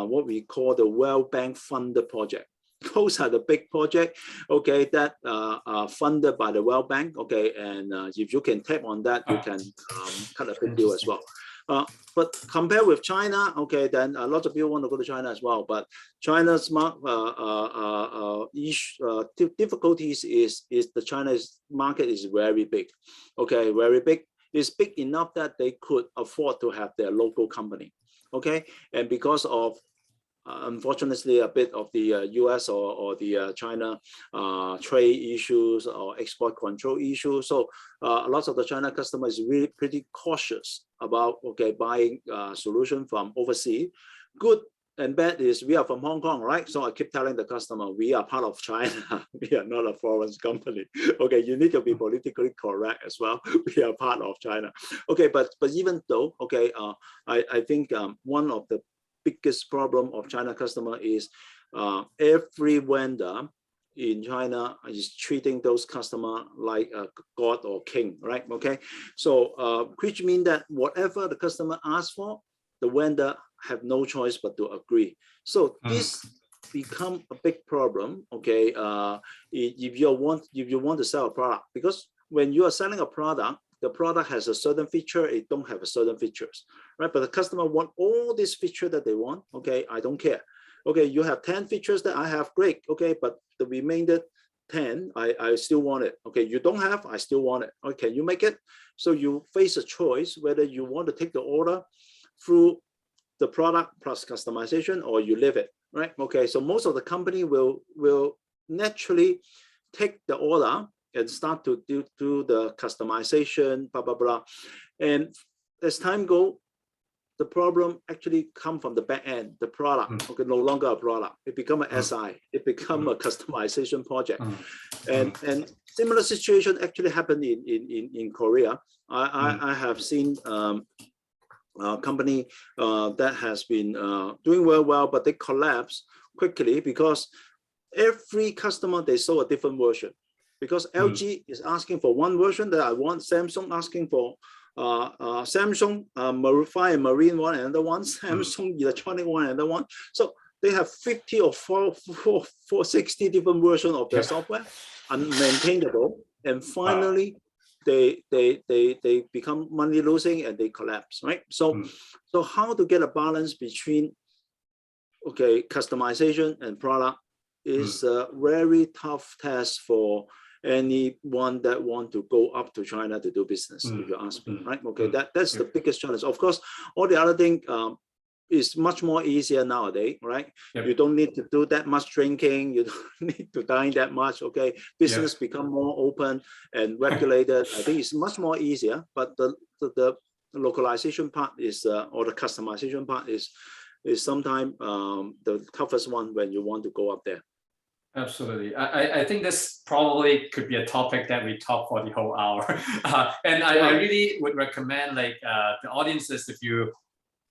what we call the World Bank funded project. Those are the big project, okay, that are funded by the World Bank, okay, and if you can tap on that, you can cut a big deal as well. But compared with China, okay, then a lot of people want to go to China as well, but China's difficulties is the China's market is very big, okay, very big. is big enough that they could afford to have their local company. Okay, and because of unfortunately a bit of the US or the China trade issues or export control issues, so lots of the China customers really pretty cautious about buying solution from overseas. Good and bad is we are from Hong Kong, right? So I keep telling the customer, we are part of China. We are not a foreign company. Okay, you need to be politically correct as well. We are part of China. Okay, but even though, I think one of the biggest problem of China customer is every vendor in China is treating those customer like a god or king, right? Okay, so which means that whatever the customer asks for, the vendor have no choice but to agree. So this become a big problem. Okay, if you want to sell a product, because when you are selling a product, the product has a certain feature, it don't have a certain features, right? But the customer want all these features that they want. Okay, I don't care. Okay, you have 10 features that I have, great. Okay, but the remainder 10, I still want it. Okay, you don't have, I still want it. Okay, can you make it? So you face a choice whether you want to take the order through the product plus customization or you leave it, right? Okay, so most of the company will naturally take the order and start to do the customization, blah, blah, blah. And as time goes, the problem actually come from the back end, the product, okay, no longer a product. It become an SI, it become a customization project. And similar situation actually happened in Korea. I have seen company that has been doing well, but they collapse quickly because every customer, they saw a different version. Because LG is asking for one version that I want, Samsung asking for Samsung Fire and Marine one, another one, Samsung Electronic one, another one. So they have 50 or 60 different versions of their software, unmaintainable, and finally they become money losing and they collapse, right? So how to get a balance between customization and product is a very tough task for anyone that want to go up to China to do business, if you ask me, right? Okay, that's the biggest challenge. Of course, all the other thing is much more easier nowadays, right? You don't need to do that much drinking, you don't need to dine that much, okay? Business become more open and regulated. I think it's much more easier, but the localization part is, or the customization part is sometimes the toughest one when you want to go up there. Absolutely. I think this probably could be a topic that we talk for the whole hour. And I really would recommend the audiences, if you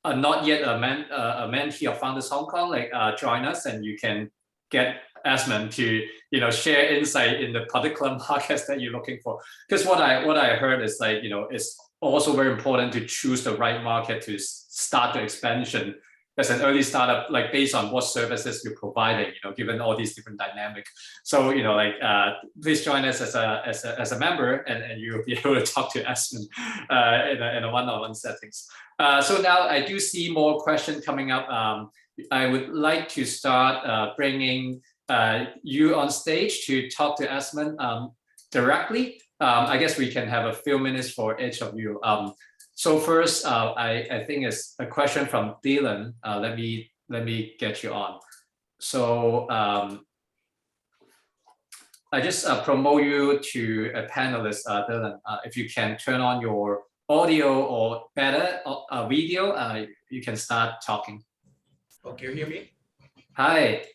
are not yet a mentee of Founders Hong Kong, join us and you can get Esmond to share insight in the particular markets that you're looking for. Because what I heard is it's also very important to choose the right market to start the expansion. As an early startup, based on what services you're providing, given all these different dynamics. So, please join us as a member, and you'll be able to talk to Esmond in a one-on-one settings. So now I do see more questions coming up. I would like to start bringing you on stage to talk to Esmond directly. I guess we can have a few minutes for each of you. So first, I think it's a question from Dylan. Let me get you on. So I just promote you to a panelist, Dylan. If you can turn on your audio or better video, you can start talking. Oh, can you hear me? Hi.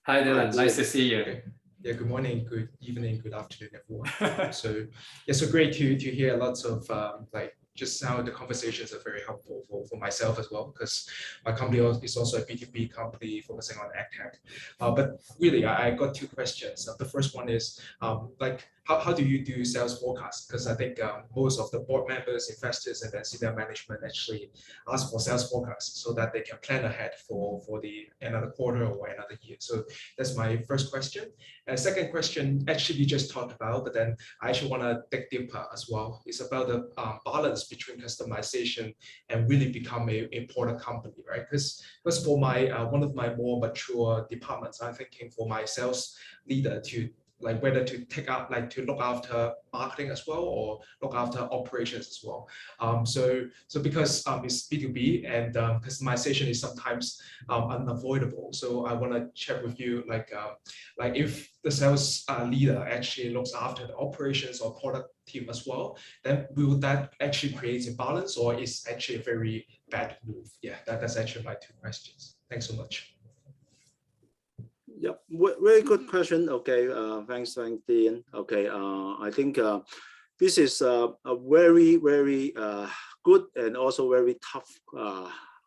Hi, Dylan. Nice to see you. Okay. Yeah, good morning, good evening, good afternoon, everyone. So great to hear lots of just how the conversations are very helpful for myself as well, because my company is also a B2B company focusing on AgTech. But really, I got two questions. The first one is how do you do sales forecast? Because I think most of the board members, investors, and then senior management actually ask for sales forecasts so that they can plan ahead for another quarter or another year. So that's my first question. And second question, actually just talked about, but then I actually want to dig deeper as well. It's about the balance between customization and really become a product company, right? Because for my one of my more mature departments, I'm thinking for my sales leader to like whether to take out, like to look after marketing as well or look after operations as well. So because it's B2B and customization is sometimes unavoidable. So I want to check with you, like if the sales leader actually looks after the operations or product team as well, then will that actually create a balance, or is actually a very bad move? Yeah, that's actually my 2 questions. Thanks so much. Yep, very good question. Okay, thanks, Dean. Okay, I think this is a very good and also very tough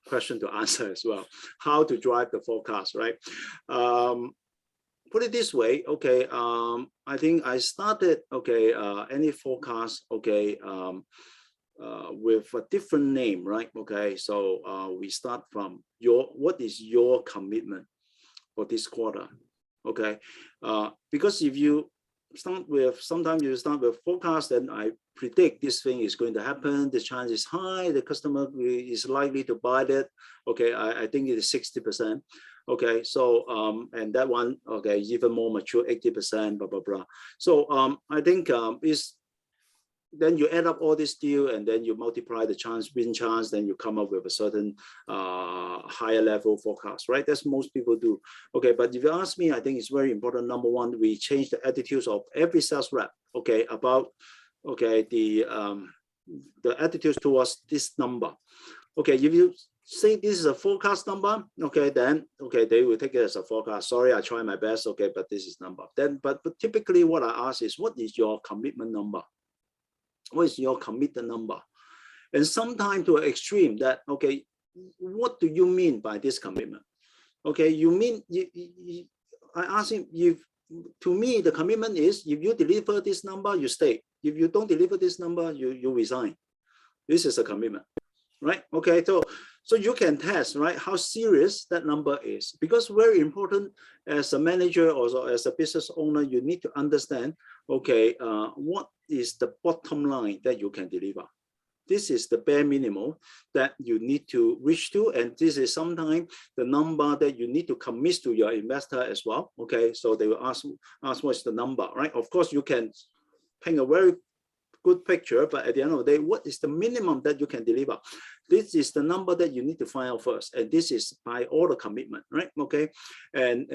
question to answer as well. How to drive the forecast, right? Put it this way, okay. I think I started, okay, any forecast, okay, with a different name, right? Okay, so we start from what is your commitment for this quarter? Okay, because if you start with, sometimes you start with forecast, and I predict this thing is going to happen, the chance is high, the customer is likely to buy that. Okay, I think it is 60%. Okay, so and that one, okay, even more mature, 80%, blah blah blah. So I think is then you add up all this deal, and then you multiply the win chance, then you come up with a certain higher level forecast, right? That's most people do. Okay, but if you ask me, I think it's very important. Number one, we change the attitudes of every sales rep, okay, about, okay, the attitudes towards this number. Okay, if you say this is a forecast number, okay, then okay, they will take it as a forecast. Sorry, I try my best, okay, but this is number. Then, but typically what I ask is, what is your commitment number? What is your committed number? And sometimes to an extreme that, okay, what do you mean by this commitment? Okay, you mean, I ask him, to me, the commitment is, if you deliver this number, you stay. If you don't deliver this number, you resign. This is a commitment, right? Okay, so you can test, right, how serious that number is, because very important as a manager or as a business owner, you need to understand, okay, what is the bottom line that you can deliver. This is the bare minimum that you need to reach to, and this is sometimes the number that you need to commit to your investor as well. Okay, so they will ask what's the number, right? Of course, you can paint a very good picture, but at the end of the day, what is the minimum that you can deliver? This is the number that you need to find out first, and this is by all the commitment, right? Okay, and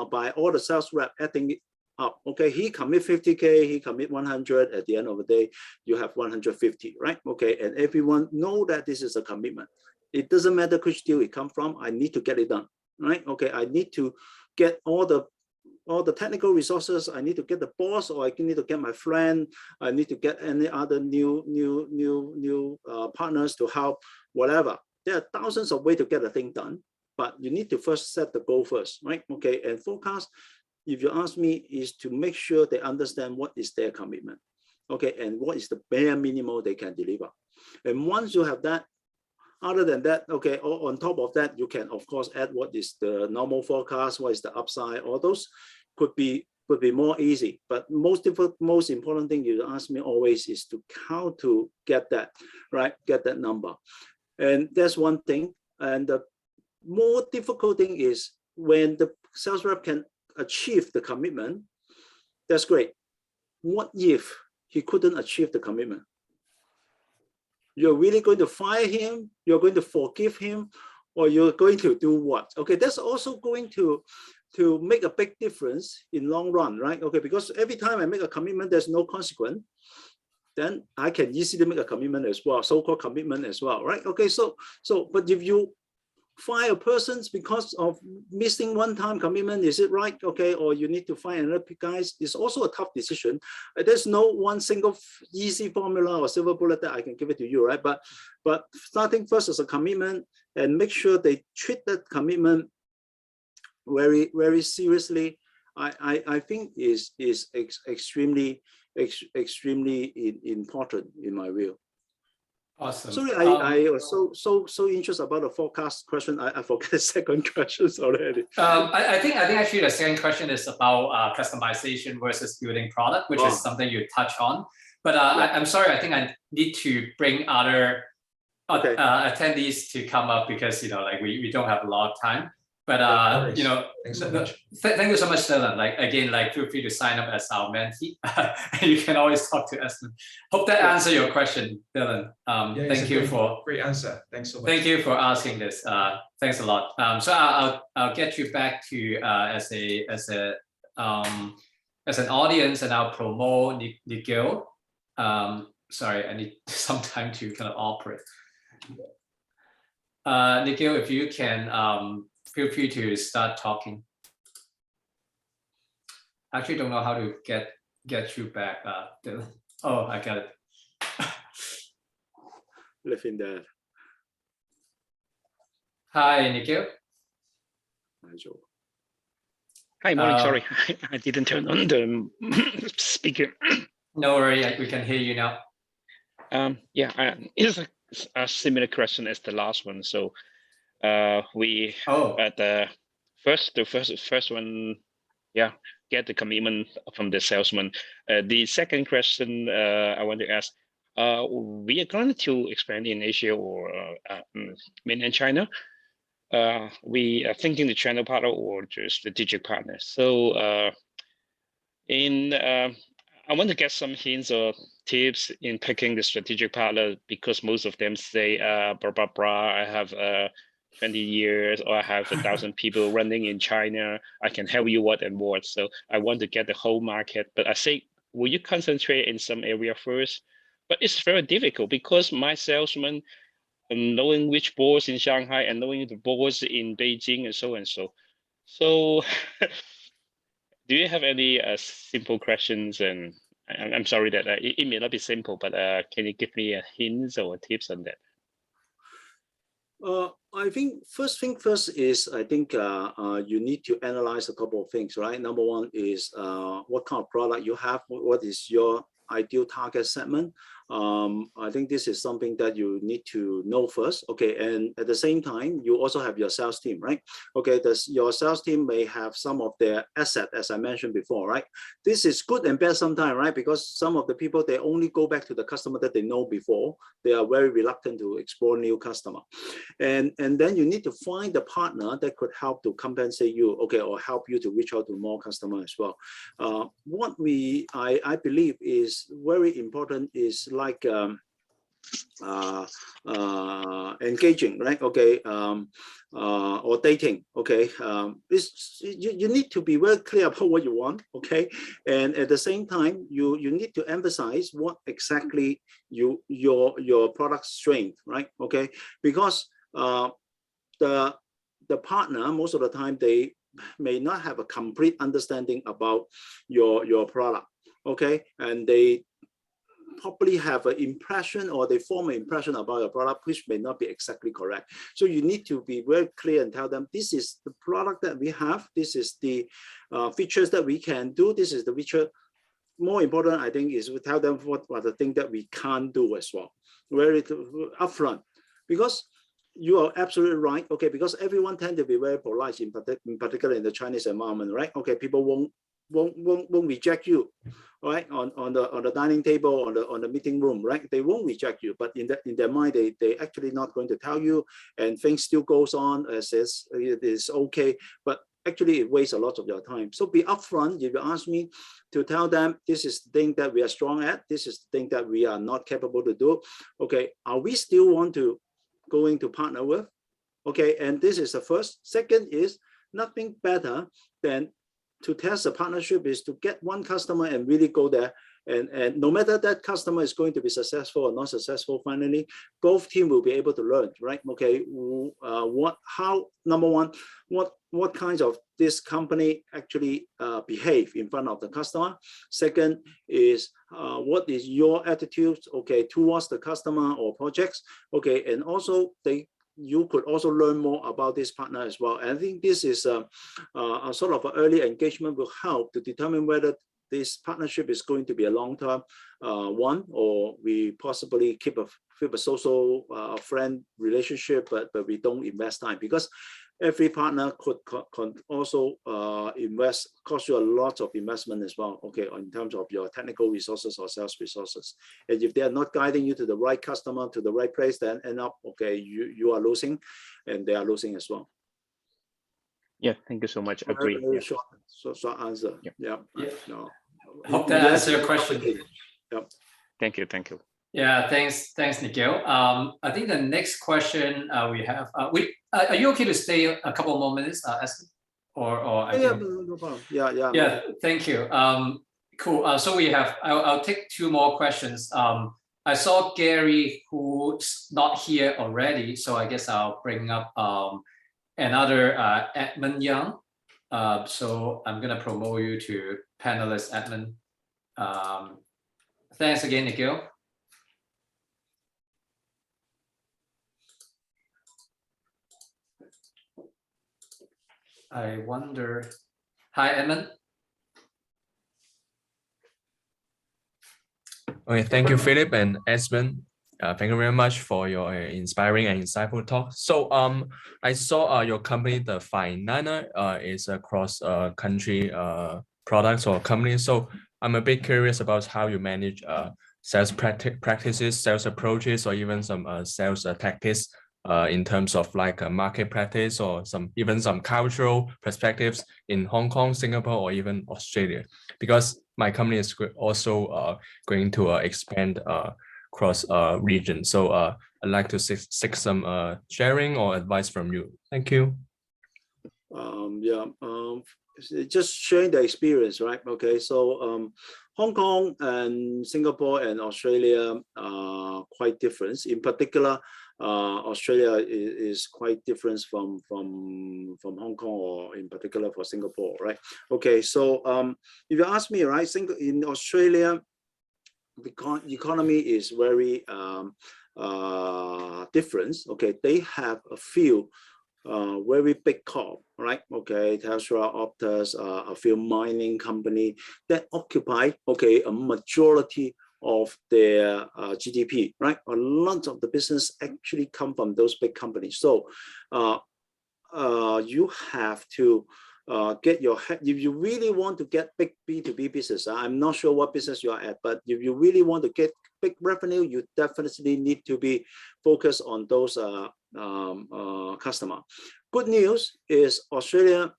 by all the sales rep adding it up. Okay, he commit 50K, he commit 100. At the end of the day, you have 150, right? Okay, and everyone know that this is a commitment. It doesn't matter which deal it come from. I need to get it done, right? Okay, I need to get all the technical resources. I need to get the boss, or I need to get my friend. I need to get any other new partners to help, whatever. There are thousands of ways to get a thing done, but you need to first set the goal first, right? Okay, and forecast, if you ask me, is to make sure they understand what is their commitment, okay, and what is the bare minimum they can deliver. And once you have that, other than that, okay, on top of that, you can of course add what is the normal forecast, what is the upside. All those could be more easy. But most important thing you ask me always is to how to get that, right? Get that number. And that's one thing. And the more difficult thing is when the sales rep can achieve the commitment. That's great. What if he couldn't achieve the commitment? You're really going to fire him? You're going to forgive him? Or you're going to do what? Okay, that's also going to make a big difference in long run, right? Okay, because every time I make a commitment, there's no consequence, then I can easily make a commitment as well, so-called commitment as well, right? Okay, so but if you fire a person because of missing one-time commitment, is it right? Okay, or you need to find another guys, it's also a tough decision. There's no one single easy formula or silver bullet that I can give it to you, right? But starting first as a commitment, and make sure they treat that commitment very seriously, I think is extremely important in my view. Awesome. Sorry, I was so interested about the forecast question. I forget the second question already. I think actually the second question is about customization versus building product, which is something you touch on. But I'm sorry, I think I need to bring other attendees to come up because like we don't have a lot of time. But no worries. you know, Thanks so much. Thank you so much, Dylan. Like again, like feel free to sign up as our mentee. You can always talk to Esmond. Hope that answered your question, Dylan. Thank you for great answer. Thanks so much. Thank you for asking this. Thanks a lot. So I'll get you back to as an audience, and I'll promote Nikhil. Sorry, I need some time to kind of operate. Nikhil, if you can, feel free to start talking. I actually don't know how to get you back. Dylan. Oh, I got it. Live in there. Hi, Nikhil. Hi, Joe. Hi, morning. Sorry, I didn't turn on the speaker. No worry, we can hear you now. Yeah, it's a similar question as the last one. So we at the first one, yeah, get the commitment from the salesman. The second question I want to ask, we are going to expand in Asia or mainland China. We are thinking the channel partner or just strategic partner. So I want to get some hints or tips in picking the strategic partner, because most of them say, blah, blah, blah, I have 20 years or I have 1,000 people running in China. I can help you what and what. So I want to get the whole market. But I say, will you concentrate in some area first? But it's very difficult because my salesman, knowing which boards in Shanghai and knowing the boards in Beijing and so and so. So do you have any simple questions? And I'm sorry that it may not be simple, but can you give me hints or tips on that? I think first thing first is I think you need to analyze a couple of things, right? Number one is what kind of product you have, what is your ideal target segment. I think this is something that you need to know first. Okay, and at the same time, you also have your sales team, right? Okay, your sales team may have some of their asset, as I mentioned before, right? This is good and bad sometimes, right? Because some of the people, they only go back to the customer that they know before. They are very reluctant to explore new customer. And then you need to find the partner that could help to compensate you, okay, or help you to reach out to more customers as well. What I believe is very important is like engaging, right? Okay, or dating. Okay, you need to be very clear about what you want. Okay, and at the same time, you need to emphasize what exactly your product strength, right? Okay, because the partner most of the time they may not have a complete understanding about your product. Okay, and they probably have an impression or they form an impression about your product which may not be exactly correct. So you need to be very clear and tell them this is the product that we have, this is the features that we can do, this is the feature. More important, I think, is we tell them what are the things that we can't do as well, very upfront, because you are absolutely right. Okay, because everyone tends to be very polite, in particular in the Chinese environment, right? Okay, people won't reject you, right? On the dining table, on the meeting room, right? They won't reject you, but in their mind, they actually not going to tell you, and things still goes on as it is okay, but actually it wastes a lot of your time. So be upfront. If you ask me, to tell them this is the thing that we are strong at, this is the thing that we are not capable to do. Okay, are we still going to partner with? Okay, and this is the first. Second is nothing better than to test a partnership is to get one customer and really go there. And no matter that customer is going to be successful or not successful, finally, both teams will be able to learn, right? Okay, number one, what kinds of this company actually behave in front of the customer. Second is what is your attitude, okay, towards the customer or projects, okay, and also you could also learn more about this partner as well. And I think this is a sort of an early engagement will help to determine whether this partnership is going to be a long-term one, or we possibly keep a social friend relationship, but we don't invest time, because every partner could also cost you a lot of investment as well, okay, in terms of your technical resources or sales resources. And if they are not guiding you to the right customer, to the right place, then end up, okay, you are losing and they are losing as well. Yeah, thank you so much. Very, Agree. very Yeah. short answer. Yep. Yeah. Yeah. No. Hope that answers your question. Yep. Thank you. Thank you. Yeah, thanks, Nikhil. I think the next question we have, are you okay to stay a couple more minutes, Esmond? Or I Yeah, think, no problem. Yeah. yeah, thank you. Cool. So we have, I'll take two more questions. I saw Gary, who's not here already, so I guess I'll bring up another Edmund Young. So I'm gonna promote you to panelist Edmund. Thanks again, Nikhil. I wonder. Hi, Edmund. Okay, thank you, Philip and Esmond. Thank you very much for your inspiring and insightful talk. So, I saw your company, the Falaina, is a cross-country products or company. So, I'm a bit curious about how you manage sales practices, sales approaches, or even some sales tactics in terms of like a market practice or even some cultural perspectives in Hong Kong, Singapore, or even Australia. Because my company is also going to expand across region. So I'd like to seek some sharing or advice from you. Thank you. Just sharing the experience, right? Okay, so Hong Kong and Singapore and Australia are quite different. In particular, Australia is quite different from Hong Kong, or in particular for Singapore, right? Okay, so if you ask me, right, in Australia, the economy is very different. Okay, they have a few very big corp, right? Okay, Tesla, Optus, a few mining company that occupy, okay, a majority of their GDP, right? A lot of the business actually come from those big companies. So you have to get your head, if you really want to get big B2B business, I'm not sure what business you are at, but if you really want to get big revenue, you definitely need to be focused on those customer. Good news is Australia,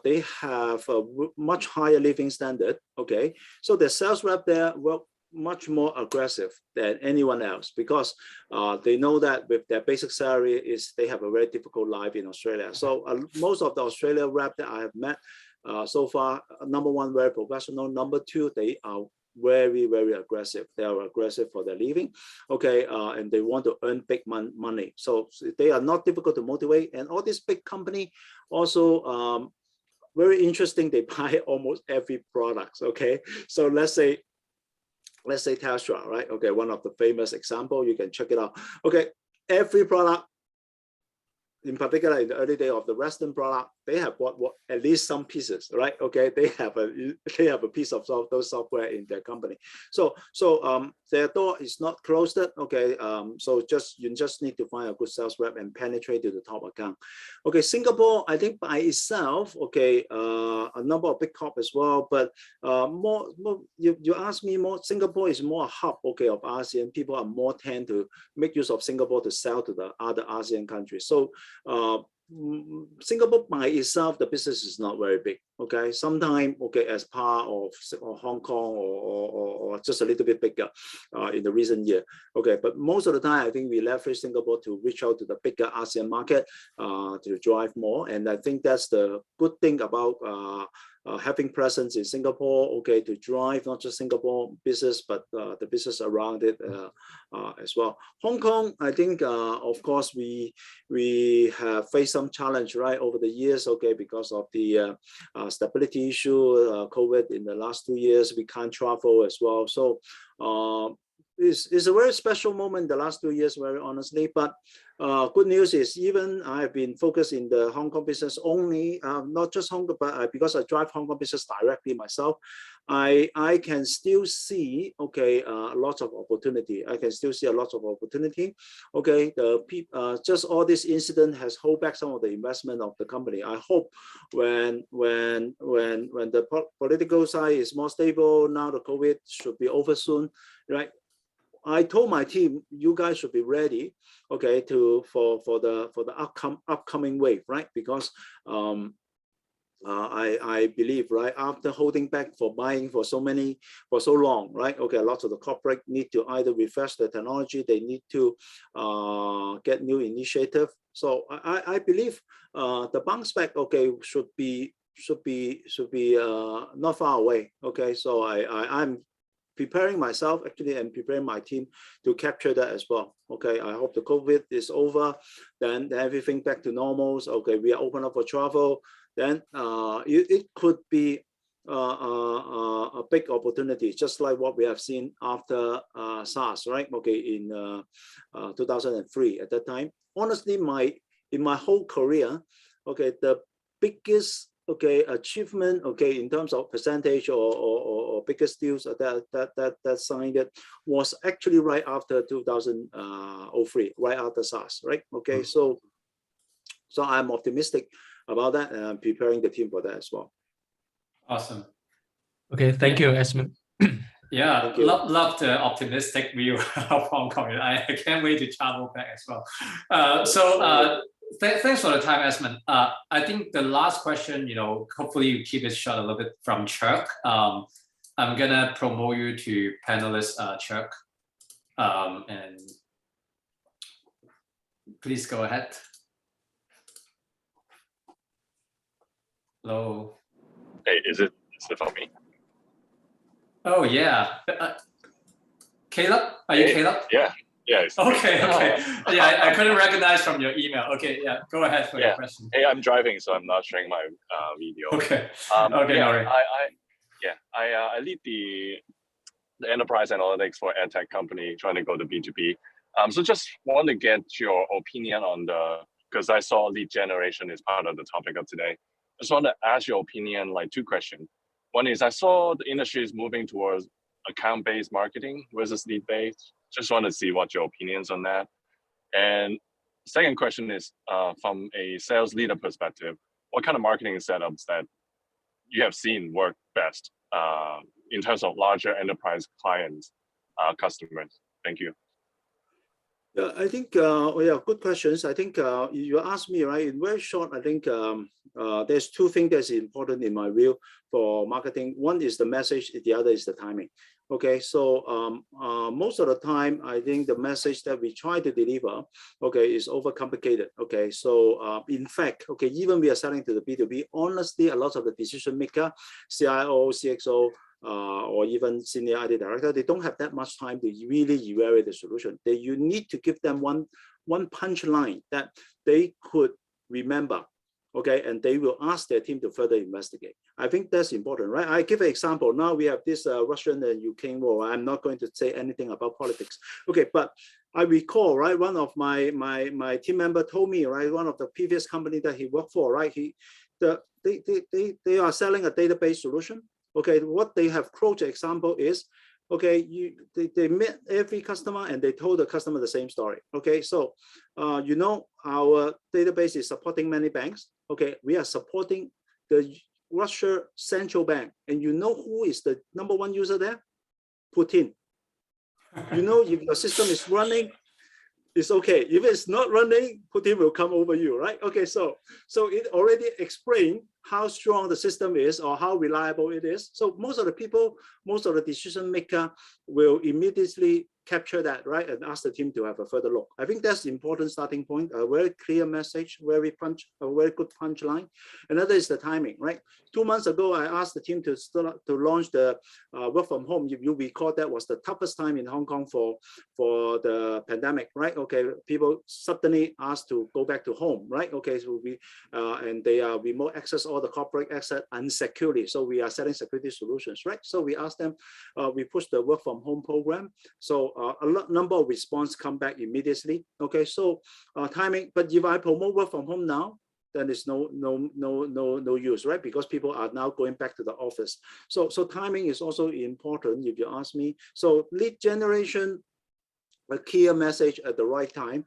they have a much higher living standard. Okay, so the sales rep there work much more aggressive than anyone else, because they know that with their basic salary is they have a very difficult life in Australia. So most of the Australia rep that I have met so far, number one, very professional. Number two, they are very, very aggressive. They are aggressive for their living, okay, and they want to earn big money. So they are not difficult to motivate. And all these big company also very interesting. They buy almost every product. Okay, so let's say Tesla, right? Okay, one of the famous example, you can check it out. Okay, every product, in particular in the early day of the Western product, they have what at least some pieces, right? Okay, they have a piece of those software in their company. So their door is not closed. Okay, so you just need to find a good sales rep and penetrate to the top account. Okay, Singapore, I think by itself, okay, a number of big corp as well, but more you ask me, more Singapore is more a hub, okay, of ASEAN. People are more tend to make use of Singapore to sell to the other ASEAN countries. So Singapore by itself, the business is not very big. Okay, sometimes, okay, as part of Hong Kong or just a little bit bigger in the recent year. Okay, but most of the time, I think we leverage Singapore to reach out to the bigger ASEAN market to drive more. And I think that's the good thing about having presence in Singapore, okay, to drive not just Singapore business, but the business around it as well. Hong Kong, I think, of course, we have faced some challenge, right, over the years, okay, because of the stability issue, COVID in the last 2 years, we can't travel as well. So it's a very special moment the last 2 years, very honestly. But good news is, even I've been focused in the Hong Kong business only, not just Hong Kong, but because I drive Hong Kong business directly myself, I can still see, okay, lots of opportunity. I can still see a lot of opportunity. Okay, just all this incident has held back some of the investment of the company. I hope when the political side is more stable, now the COVID should be over soon, right? I told my team, you guys should be ready, okay, for the upcoming wave, right? Because I believe, right, after holding back for buying for so long, right? Okay, lots of the corporate need to either refresh the technology, they need to get new initiative. So I believe the bounce back, okay, should be not far away. Okay, so I'm preparing myself actually and preparing my team to capture that as well. Okay, I hope the COVID is over, then everything back to normal. Okay, we are open up for travel. Then it could be a big opportunity, just like what we have seen after SaaS, right? Okay, in 2003 at that time. Honestly, in my whole career, okay, the biggest achievement, okay, in terms of percentage or biggest deals that signed it was actually right after 2003, right after SaaS, right? Okay, so I'm optimistic about that, and I'm preparing the team for that as well. Awesome. Okay, thank you, Esmond. Yeah, love the optimistic view of Hong Kong. I can't wait to travel back as well. Thanks for the time, Esmond. I think the last question, hopefully you keep it short a little bit from Chuck. I'm gonna promote you to panelist, Chuck. And please go ahead. Hello. Hey, is it for me? Oh yeah. Caleb, are you Caleb? Yeah. It's okay. Yeah, I couldn't recognize from your email. Okay, yeah, go ahead for your question. Hey, I'm driving, so I'm not sharing my video. Okay. Okay, no worries. I lead the enterprise analytics for ad tech company trying to go to B2B. So just want to get your opinion on because I saw lead generation is part of the topic of today. I just want to ask your opinion, like 2 questions. One is I saw the industry is moving towards account-based marketing versus lead-based. Just want to see what your opinions on that. And second question is from a sales leader perspective, what kind of marketing setups that you have seen work best in terms of larger enterprise clients, customers? Thank you. Yeah, I think, good questions. I think you asked me, right, in very short, I think there's 2 things that's important in my view for marketing. One is the message, the other is the timing. Okay, so most of the time, I think the message that we try to deliver, okay, is overcomplicated. Okay, so in fact, okay, even we are selling to the B2B, honestly, a lot of the decision maker, CIO, CXO, or even senior IT director, they don't have that much time to really evaluate the solution. You need to give them one punchline that they could remember, okay, and they will ask their team to further investigate. I think that's important, right? I give an example. Now we have this Russian and Ukraine war. I'm not going to say anything about politics, okay, but I recall, right, one of my team member told me, right, one of the previous company that he worked for, right, they are selling a database solution. Okay, what they have quoted example is, okay, they met every customer and they told the customer the same story. Okay, so our database is supporting many banks. Okay, we are supporting the Russia Central Bank, and who is the #1 user there? Putin. If your system is running, it's okay. If it's not running, Putin will come over you, right? Okay, so it already explained how strong the system is or how reliable it is. So most of the people, most of the decision maker will immediately capture that, right, and ask the team to have a further look. I think that's the important starting point. A very clear message, a very good punchline. Another is the timing, right? 2 months ago, I asked the team to launch the work from home. If you recall, that was the toughest time in Hong Kong for the pandemic, right? Okay, people suddenly asked to go back to home, right? Okay, so and they are remote access all the corporate access unsecurely. So we are selling security solutions, right? So we asked them, we pushed the work from home program. So number of response come back immediately. Okay, so timing. But if I promote work from home now, then it's no use, right? Because people are now going back to the office. So timing is also important, if you ask me. So lead generation, a clear message at the right time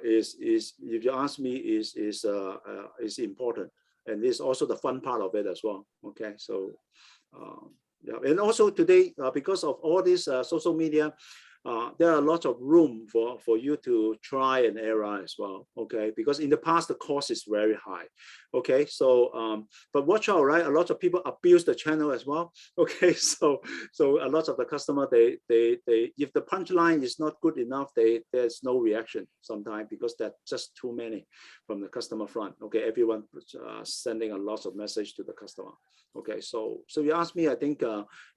is if you ask me, is important, and it's also the fun part of it as well. Okay, so yeah, and also today because of all this social media, there are lots of room for you to try and error as well. Okay, because in the past the cost is very high. Okay, so but watch out, right? A lot of people abuse the channel as well. Okay, so a lot of the customer they if the punchline is not good enough, there's no reaction sometimes because there's just too many from the customer front. Okay, everyone sending a lot of message to the customer. Okay, so you ask me, I think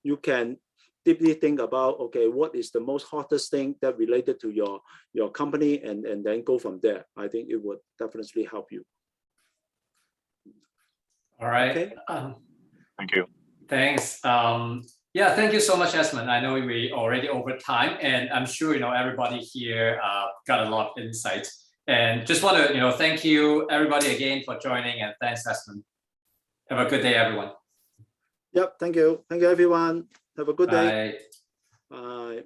you can deeply think about, okay, what is the most hottest thing that related to your company, and then go from there. I think it would definitely help you. All right. Okay. Thank you. Thanks. Yeah, thank you so much, Esmond. I know we already over time, and I'm sure everybody here got a lot of insight. And just want to thank you everybody again for joining, and thanks, Esmond. Have a good day, everyone. Yep. Thank you. Thank you, everyone. Have a good day. Bye. Bye.